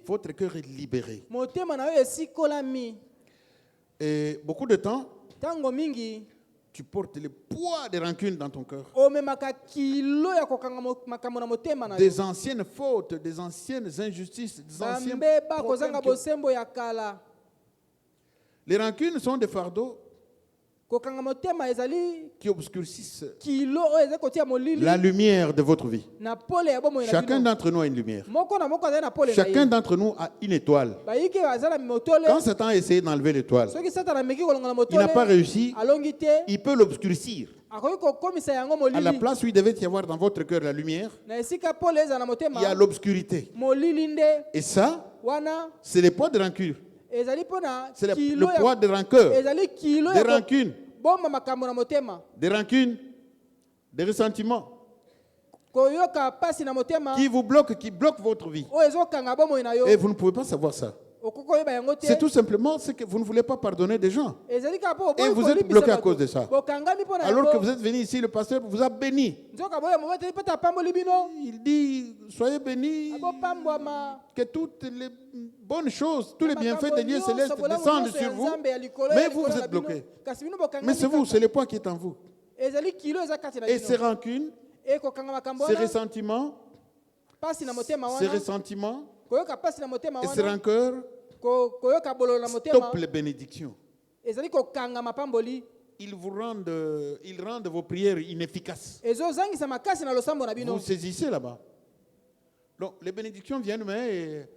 votre cœur est libéré. Et beaucoup de temps, tu portes le poids des rancunes dans ton cœur. Des anciennes fautes, des anciennes injustices, des anciens problèmes. Les rancunes sont des fardeaux kokanga motema ezali qui obscurcissent kilo oyo ezali kotia molili la lumière de votre vie. na pole ya bomoi na Chacun bino. d'entre nous a une lumière. Moko na moko azali na pole na Chacun ye. d'entre nous a une étoile. Bayiki azala motole. Quand Satan a essayé d'enlever l'étoile, Soki Satan ameki kolonga na il motole. n'a pas réussi. Alongi te. Il peut l'obscurcir. Akoki kokomisa yango À la molili. place où il devait y avoir dans votre cœur la lumière, Na esika pole eza na motema. il y a l'obscurité. Molili nde Et ça, wana c'est les poids de rancune. ezali pona C'est kilo le poids de rancœur, ezali kilo des ya rancunes, bomba makambo na motema. des rancunes, des ressentiments Koyoka pasi na motema. qui vous bloquent, qui bloquent votre vie. Oyo ezokanga bomoi na yo. Et vous ne pouvez pas savoir ça. Okoko yeba yango te. C'est tout simplement ce que vous ne voulez pas pardonner des gens. Ezali ka po Et vous êtes bloqué à cause de ça. Bokangami pona Alors que vous êtes venu ici, le pasteur vous a béni. Nzoka boya mo te peta pamboli bino. Il dit, soyez bénis, Abo pambwama. que toutes les bonnes choses, tous les bienfaits des dieux célestes descendent sur vous. Mais vous, vous êtes bloqué. Mais c'est vous, c'est le poids qui est en vous. Ezali kilo ezakati na Et bino. ces rancunes, E kokanga makambo ces wana. ressentiments, Pasi na motema ces wana. ressentiments Koyoka pasi na motema et ces wana. rancœurs Koyoka bolo na motema. stoppent les bénédictions. Ezali kokanga mapamboli. Ils rendent vos prières inefficaces. Ezozangisa makasi na losambo na bino. Vous saisissez là-bas. Donc les bénédictions viennent, mais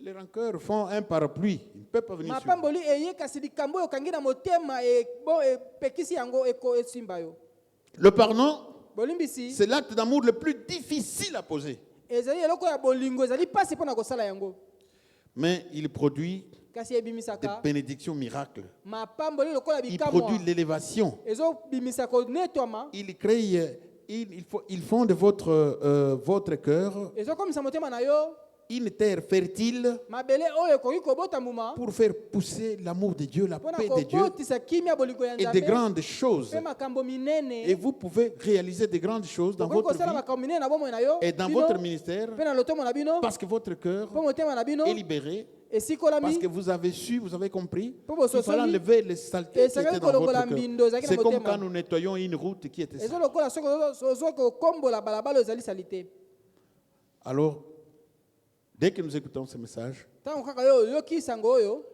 les rancœurs font un parapluie. Ils ne peuvent pas venir sur vous. Mapamboli eye kasi likambo yo kangi na motema e bo e pekisi yango eko esimba yo. Le pardon, Bolimbisi c'est l'acte d'amour le plus difficile à poser. ezali eloko ya bolingo ezali pasi pona kosala yango. Mais il produit Kasi des ebimisaka bénédictions miracles. mapamboli lokola Il bikamwa. produit l'élévation. Ezo bimisa ko netwama. Il crée, ils font de votre cœur Ezo komisa motema na yo. une terre fertile Mabele oyo koki kobota mbuma. pour faire pousser l'amour de Dieu, la Pona paix de Dieu kobotisa kimia bolingo ya et Nzambe. de grandes choses. Pe makambo minene. Et vous pouvez réaliser de grandes choses dans Koki votre kosala vie makambo minene na bomoi na yo. et dans Bino, votre ministère pe na lotomo na bino. parce que votre cœur Po motema na bino. est libéré, parce Esikolami. que vous avez su, vous avez compris Po bo qu'il fallait sosoli. enlever les saletés qui étaient dans votre cœur. C'est comme quand nous nettoyons une route qui était Ezo sale. lokola soko zo ko kombola balabala ezali salite. Alors, dès que nous écoutons ce message, Tango kaka yo yoki sango oyo.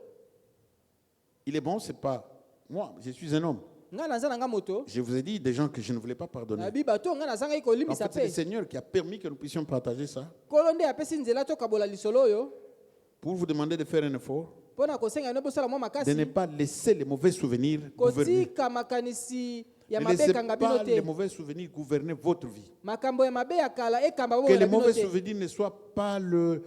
il est bon, c'est pas moi, je suis un homme. Nga na nzana nga moto. Je vous ai dit des gens que je ne voulais pas pardonner. Na biba to nga na zanga iko En limisa fait, c'est le pe. Seigneur qui a permis que nous puissions partager ça Kolonde apesi nzela to kabola lisolo oyo. pour vous demander de faire un effort, Pona kosenga no bosala mwa de ne makasi. pas laisser les mauvais souvenirs gouverner. Kotika makanisi ya Ne mabe laissez kanga pas bino les te. mauvais souvenirs gouverner votre vie. Makambo ya mabe ya kala ekamba bo Que na les bino mauvais te. souvenirs ne soient pas le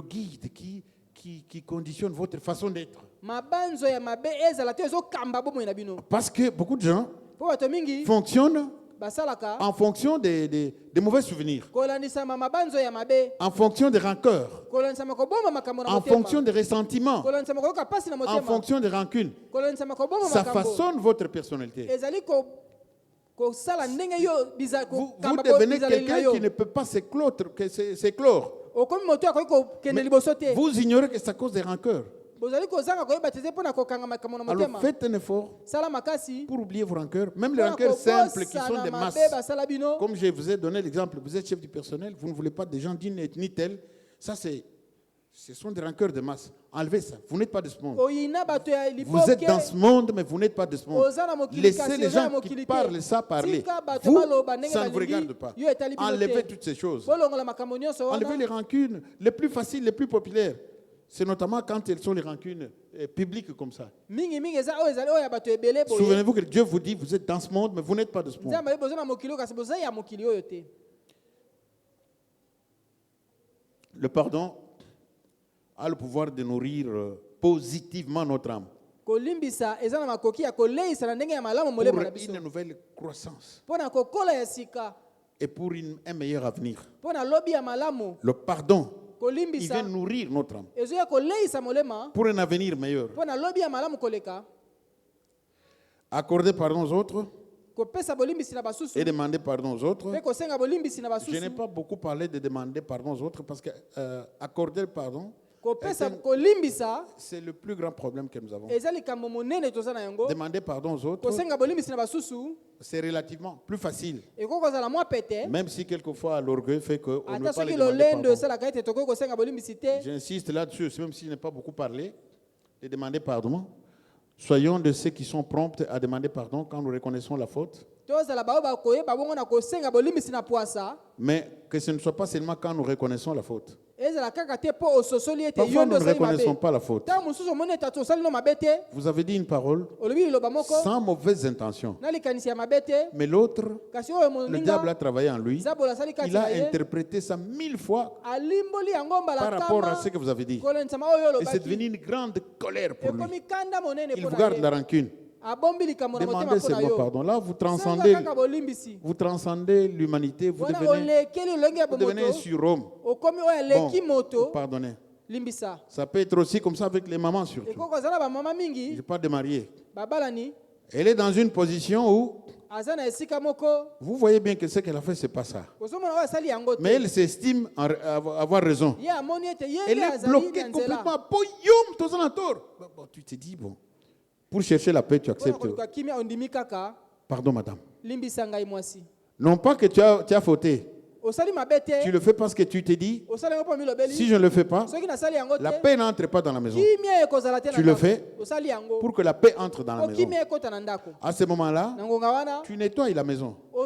guide qui conditionne votre façon d'être. Mabanzo ya mabe ezala te zo kamba bo na bino. Parce que beaucoup de gens Po bato mingi fonctionnent basalaka en fonction des mauvais souvenirs, kolandisa mabanzo ya mabe. en fonction des rancœurs, Kolandisa makoboma makambo na en motema. fonction des ressentiments, Kolandisa makoyoka pasi na en motema. fonction des rancunes. Kolandisa makoboma Ça makambo. façonne votre personnalité. Ezali ko sala ndenge yo biza Vous ko kamba devenez bizaleli na quelqu'un yo. qui ne peut pas s'éclore. Okomi moto akoki kokende liboso te. Vous ignorez que c'est à cause des rancœurs. Bozali kozanga koyeba te mpona kokanga makambo na Alors motema. faites un effort Sala makasi. pour oublier vos rancœurs, même les Mpona rancœurs simples qui kobosana sont des mabe masses. basala bino. Comme je vous ai donné l'exemple, vous êtes chef du personnel, vous ne voulez pas des gens d'une ethnie telle. Ça, ce sont des rancœurs de masse. Enlevez ça. Vous n'êtes pas de ce monde. Oyina bato ya Vous êtes dans ce monde, mais vous n'êtes pas de ce monde. Ozana mokili Laissez kasi, les ozana gens qui mokili te. parlent ça parler. Tika bato Vous, baloba ndenge ça ne vous balingi, regarde pas. yo etali bino te. Enlevez toutes ces choses. Bolongola makambo nyonso wana. Enlevez les rancunes les plus faciles, les plus populaires. C'est notamment quand elles sont les rancunes publiques comme ça. Mingi mingi eza oyo ezali oyo ya bato ebele boye. Souvenez-vous que Dieu vous dit, vous êtes dans ce monde, mais vous n'êtes pas de ce monde. Nzambe bozana mokili kasi boza ya mokili oyo te. Le pardon a le pouvoir de nourrir positivement notre âme Kolimbisa eza na makoki ya koleisa na ndenge ya malamu molemo pour na biso. une nouvelle croissance Pona kokola ya sika. et pour un meilleur avenir. Pona lobi ya malamu. Le pardon, il Kolimbisa vient nourrir notre âme ezo ya koleisa molema. pour un avenir meilleur. Pona lobi ya malamu koleka. Accorder pardon aux autres Kopesa bolimbisi na basusu. et demander pardon aux autres. Pe kosenga bolimbisi na Je n'ai basusu. pas beaucoup parlé de demander pardon aux autres parce que accorder pardon, Kopesa kolimbisa c'est le plus grand problème que nous avons. eza likambo monene toza na yango. Demander pardon aux autres, Kosenga bolimbisi na basusu. c'est relativement plus facile. Eko kozala mwa pete. Même si quelquefois l'orgueil fait qu'on ne veut Ata pas les soki demander lolendo pardon. esalaka ete tokoki kosenga bolimbisi te. J'insiste là-dessus, même si je n'ai pas beaucoup parlé, de demander pardon. Soyons de ceux qui sont prompts à demander pardon quand nous reconnaissons la faute. Mais que ce ne soit pas seulement quand nous reconnaissons la faute. Parfois, nous ne reconnaissons pas la faute. Vous avez dit une parole sans mauvaise intention. Mais l'autre, le diable a travaillé en lui. Il a interprété ça 1000 fois par rapport à ce que vous avez dit. Et c'est devenu une grande colère pour lui. Il vous garde la rancune. Demandez seulement pardon. Là, vous transcendez l'humanité. Vous devenez un surhomme. Bon, pardonnez. Ça peut être aussi comme ça avec les mamans surtout. Je parle de mariés. Elle est dans une position où vous voyez bien que ce qu'elle a fait, ce n'est pas ça. Mais elle s'estime avoir raison. Elle est bloquée complètement. Bon, tu te dis, bon. Pour chercher la paix, tu acceptes. Pardon, madame. Non pas que tu as fauté. Tu le fais parce que tu te dis, si je ne le fais pas, la paix n'entre pas dans la maison. Tu le fais pour que la paix entre dans la maison. À ce moment-là, tu nettoies la maison. Et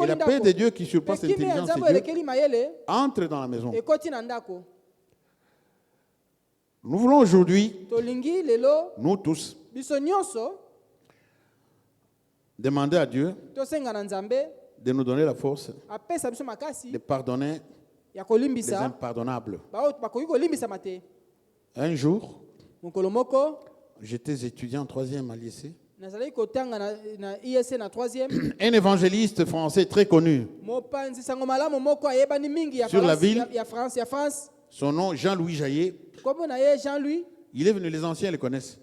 la paix de Dieu qui surpasse l'intelligence de Dieu entre dans la maison. Nous voulons aujourd'hui, nous tous, demander à Dieu de nous donner la force de pardonner les impardonnables. Un jour, j'étais étudiant en 3e à l'IEC. Un évangéliste français très connu sur la ville, son nom Jean-Louis Jaillet. Il est venu, les anciens le connaissent.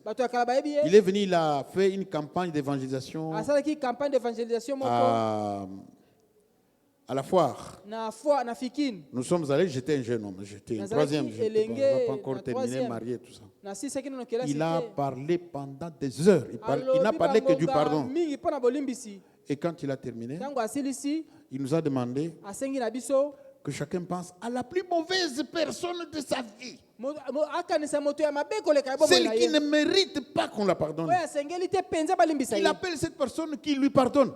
Il est venu, il a fait une campagne d'évangélisation à la foire. Nous sommes allés, j'étais un jeune homme, j'étais en 3e, je n'avais pas encore terminé, marié, tout ça. Il a parlé pendant des heures. Il n'a parlé que du pardon. Et quand il a terminé, il nous a demandé que chacun pense à la plus mauvaise personne de sa vie. Celle qui ne mérite pas qu'on la pardonne. Il appelle cette personne qui lui pardonne.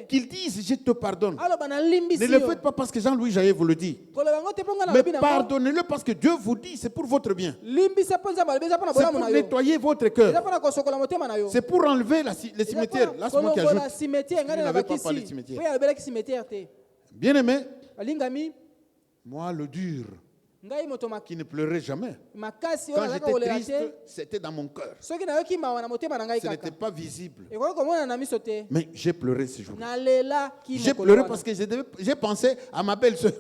Qu'il dise je te pardonne. Ne le faites pas parce que Jean-Louis Jaillet vous le dit. Mais pardonnez-le parce que Dieu vous dit c'est pour votre bien. C'est pour nettoyer votre cœur. C'est pour enlever le cimetière. Là, c'est moi qui ajoute. Il n'avait pas parlé de cimetière. Bien aimé, moi le dur qui ne pleurait jamais. Quand j'étais triste, c'était dans mon cœur. Ce n'était pas visible. Mais j'ai pleuré ce jour. J'ai pleuré parce que j'ai pensé à ma belle-sœur.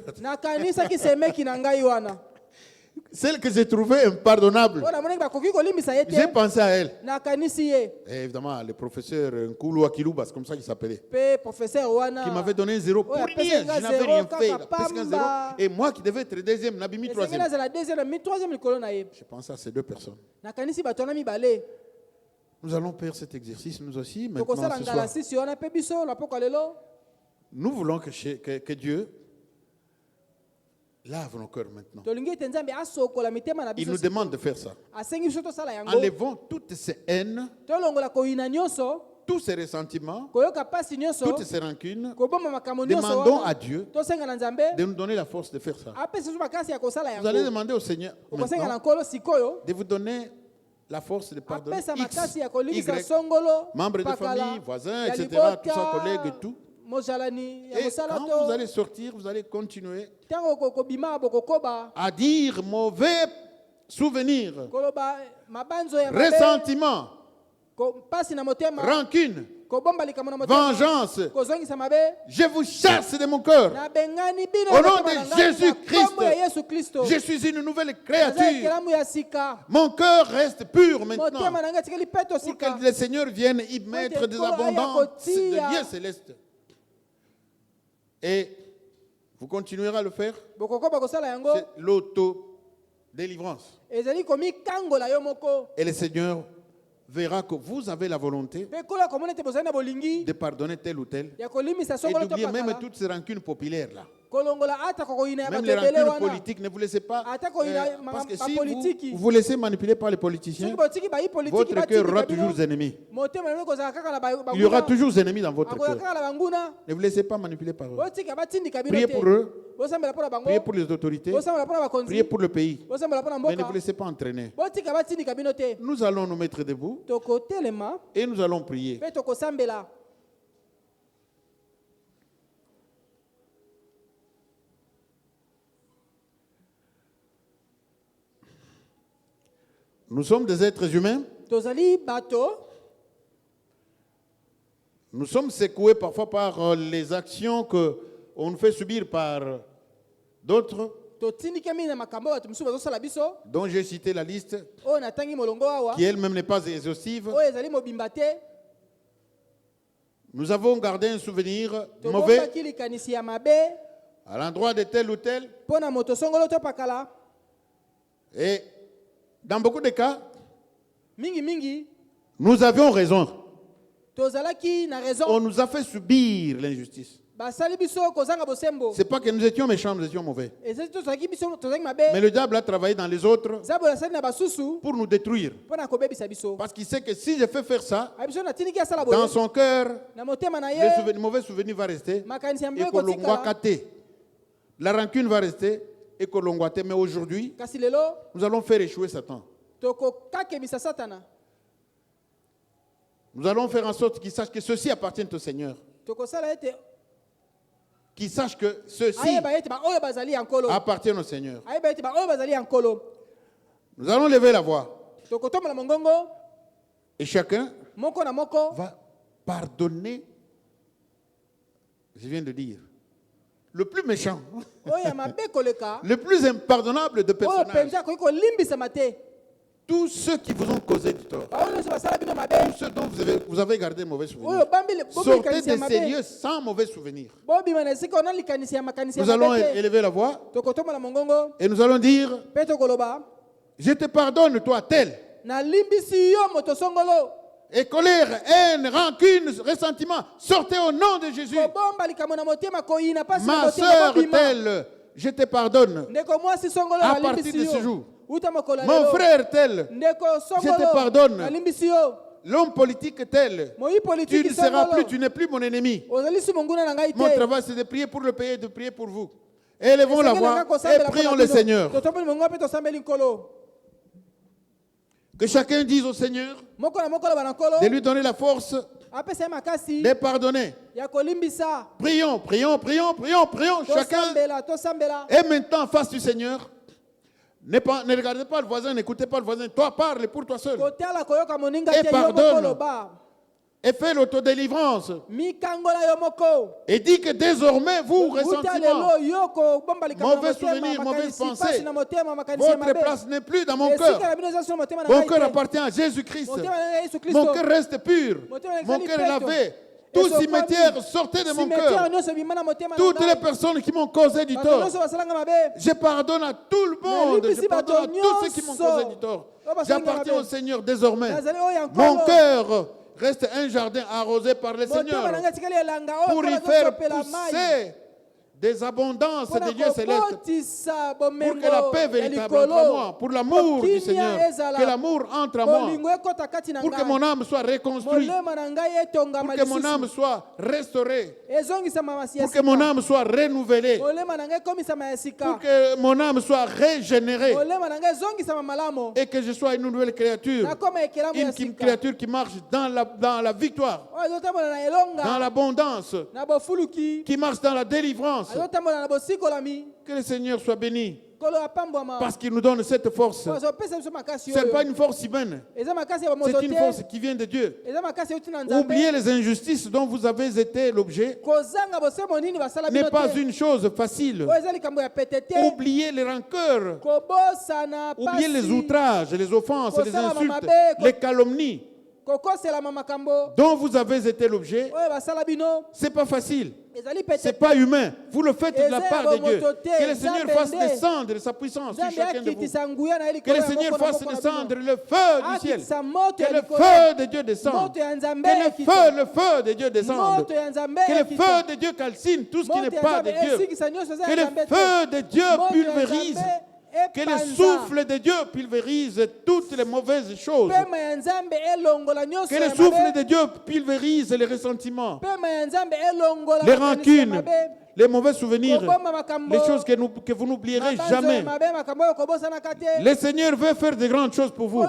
Celle que j'ai trouvée impardonnable. J'ai pensé à elle. Et évidemment, le professeur Nkulu Akiluba, c'est comme ça qu'il s'appelait. Qui m'avait donné 0 pour rien. Je n'avais rien fait. Et moi qui devais être deuxième, n'a mis troisième. J'ai pensé à ces deux personnes. Nous allons faire cet exercice, nous aussi, maintenant ce soir. Nous voulons que Dieu lave nos cœurs maintenant. Il nous demande de faire ça. Enlevons toutes ces haines, tous ces ressentiments, toutes ces rancunes. Demandons à Dieu de nous donner la force de faire ça. Vous allez demander au Seigneur maintenant de vous donner la force de pardonner X, Y, membres de famille, voisins, etc., tout ça, collègues et tout. Et quand vous allez sortir, vous allez continuer à dire mauvais souvenirs, ressentiment, rancune, vengeance. Je vous chasse de mon cœur. Au nom de Jésus-Christ, je suis une nouvelle créature. Mon cœur reste pur maintenant. Pour que le Seigneur vienne y mettre des abondances de lieux célestes. Et vous continuerez à le faire. C'est l'auto-délivrance. Et le Seigneur verra que vous avez la volonté de pardonner tel ou tel. Et d'oublier même toutes ces rancunes populaires là. Même les rancunes politiques, ne vous laissez pas. Parce que si vous vous laissez manipuler par les politiciens, votre cœur aura toujours des ennemis. Il y aura toujours des ennemis dans votre cœur. Ne vous laissez pas manipuler par eux. Priez pour eux. Priez pour les autorités. Priez pour le pays. Mais ne vous laissez pas entraîner. Nous allons nous mettre debout et nous allons prier. Nous sommes des êtres humains. Nous sommes secoués parfois par les actions qu'on nous fait subir par d'autres, dont j'ai cité la liste, qui elle-même n'est pas exhaustive. Nous avons gardé un souvenir mauvais à l'endroit de tel ou tel. Et dans beaucoup de cas, nous avions raison. On nous a fait subir l'injustice. Ce n'est pas que nous étions méchants, nous étions mauvais. Mais le diable a travaillé dans les autres pour nous détruire. Parce qu'il sait que si je fais faire ça, dans son cœur, le mauvais souvenir va rester et que l'on va cater. La rancune va rester et que l'on va cater. Mais aujourd'hui, nous allons faire échouer Satan. Nous allons faire en sorte qu'il sache que ceci appartient au Seigneur. Qu'il sache que ceci appartient au Seigneur. Nous allons lever la voix. Et chacun va pardonner, je viens de dire, le plus méchant, le plus impardonnable de personnages. Tous ceux qui vous ont causé du tort, tous ceux dont vous avez gardé mauvais souvenirs, sortez de ces lieux sans mauvais souvenirs. Nous allons élever la voix et nous allons dire, je te pardonne toi tel. Et colère, haine, rancune, ressentiment, sortez au nom de Jésus. Ma soeur telle, je te pardonne à partir de ce jour. Mon frère tel, je te pardonne. L'homme politique tel, tu ne seras plus, tu n'es plus mon ennemi. Mon travail c'est de prier pour le pays et de prier pour vous. Élevons la voix et prions le Seigneur. Que chacun dise au Seigneur de lui donner la force de pardonner. Prions, prions, prions, prions, prions chacun. Et maintenant, face du Seigneur, ne regardez pas le voisin, n'écoutez pas le voisin. Toi, parle pour toi seul. Et pardonne. Et fais l'autodélivrance. Et dis que désormais, vous, ressentiment, mauvais souvenirs, mauvaises pensées, votre place n'est plus dans mon cœur. Mon cœur appartient à Jésus-Christ. Mon cœur reste pur. Mon cœur est lavé. Tout cimetière, sortez de mon cœur. Toutes les personnes qui m'ont causé du tort, je pardonne à tout le monde. Je pardonne à tous ceux qui m'ont causé du tort. J'appartiens au Seigneur désormais. Mon cœur reste un jardin arrosé par le Seigneur pour y faire pousser des abondances de Dieu céleste, pour que la paix véritable entre moi, pour l'amour du Seigneur, que l'amour entre à moi, pour que mon âme soit reconstruite, pour que mon âme soit restaurée, pour que mon âme soit renouvelée, pour que mon âme soit régénérée et que je sois une nouvelle créature, une créature qui marche dans la victoire, dans l'abondance, qui marche dans la délivrance. Que le Seigneur soit béni parce qu'il nous donne cette force. Ce n'est pas une force humaine, c'est une force qui vient de Dieu. Oubliez les injustices dont vous avez été l'objet. N'est pas une chose facile. Oubliez les rancœurs, oubliez les outrages, les offenses, les insultes, les calomnies. dont vous avez été l'objet, c'est pas facile. C'est pas humain. Vous le faites de la part de Dieu. Que le Seigneur fasse descendre sa puissance sur chacun de vous. Que le Seigneur fasse descendre le feu du ciel. Que le feu de Dieu descende. Que le feu de Dieu descende. Que le feu de Dieu calcine tout ce qui n'est pas de Dieu. Que le feu de Dieu pulvérise. Que le souffle de Dieu pulvérise toutes les mauvaises choses. Que le souffle de Dieu pulvérise les ressentiments, les rancunes, les mauvais souvenirs, les choses que vous n'oublierez jamais. Le Seigneur veut faire de grandes choses pour vous.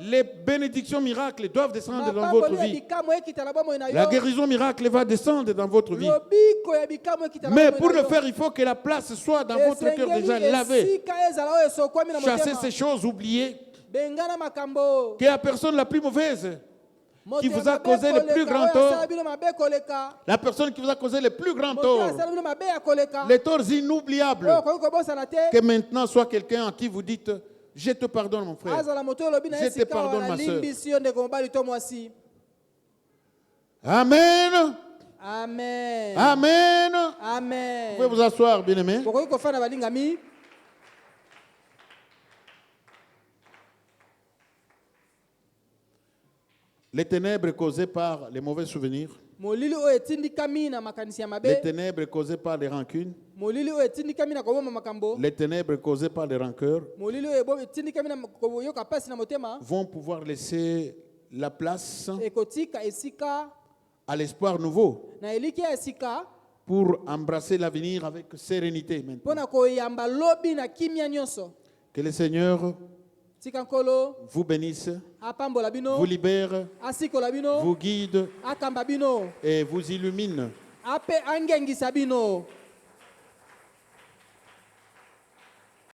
Les bénédictions miracles doivent descendre dans votre vie. La guérison miracle va descendre dans votre vie. Mais pour le faire, il faut que la place soit dans votre cœur déjà lavée. Chasser ces choses oubliées. Que la personne la plus mauvaise qui vous a causé le plus grand tort, la personne qui vous a causé le plus grand tort, les torts inoubliables, que maintenant soit quelqu'un à qui vous dites « Je te pardonne mon frère, je te pardonne ma soeur ». Amen. Amen. Amen. Amen. Vous pouvez vous asseoir, bien-aimés. Les ténèbres causées par les mauvais souvenirs, les ténèbres causées par les rancunes, les ténèbres causées par les rancœurs vont pouvoir laisser la place à l'espoir nouveau pour embrasser l'avenir avec sérénité maintenant. Que le Seigneur vous bénisse, vous libère, vous guide et vous illumine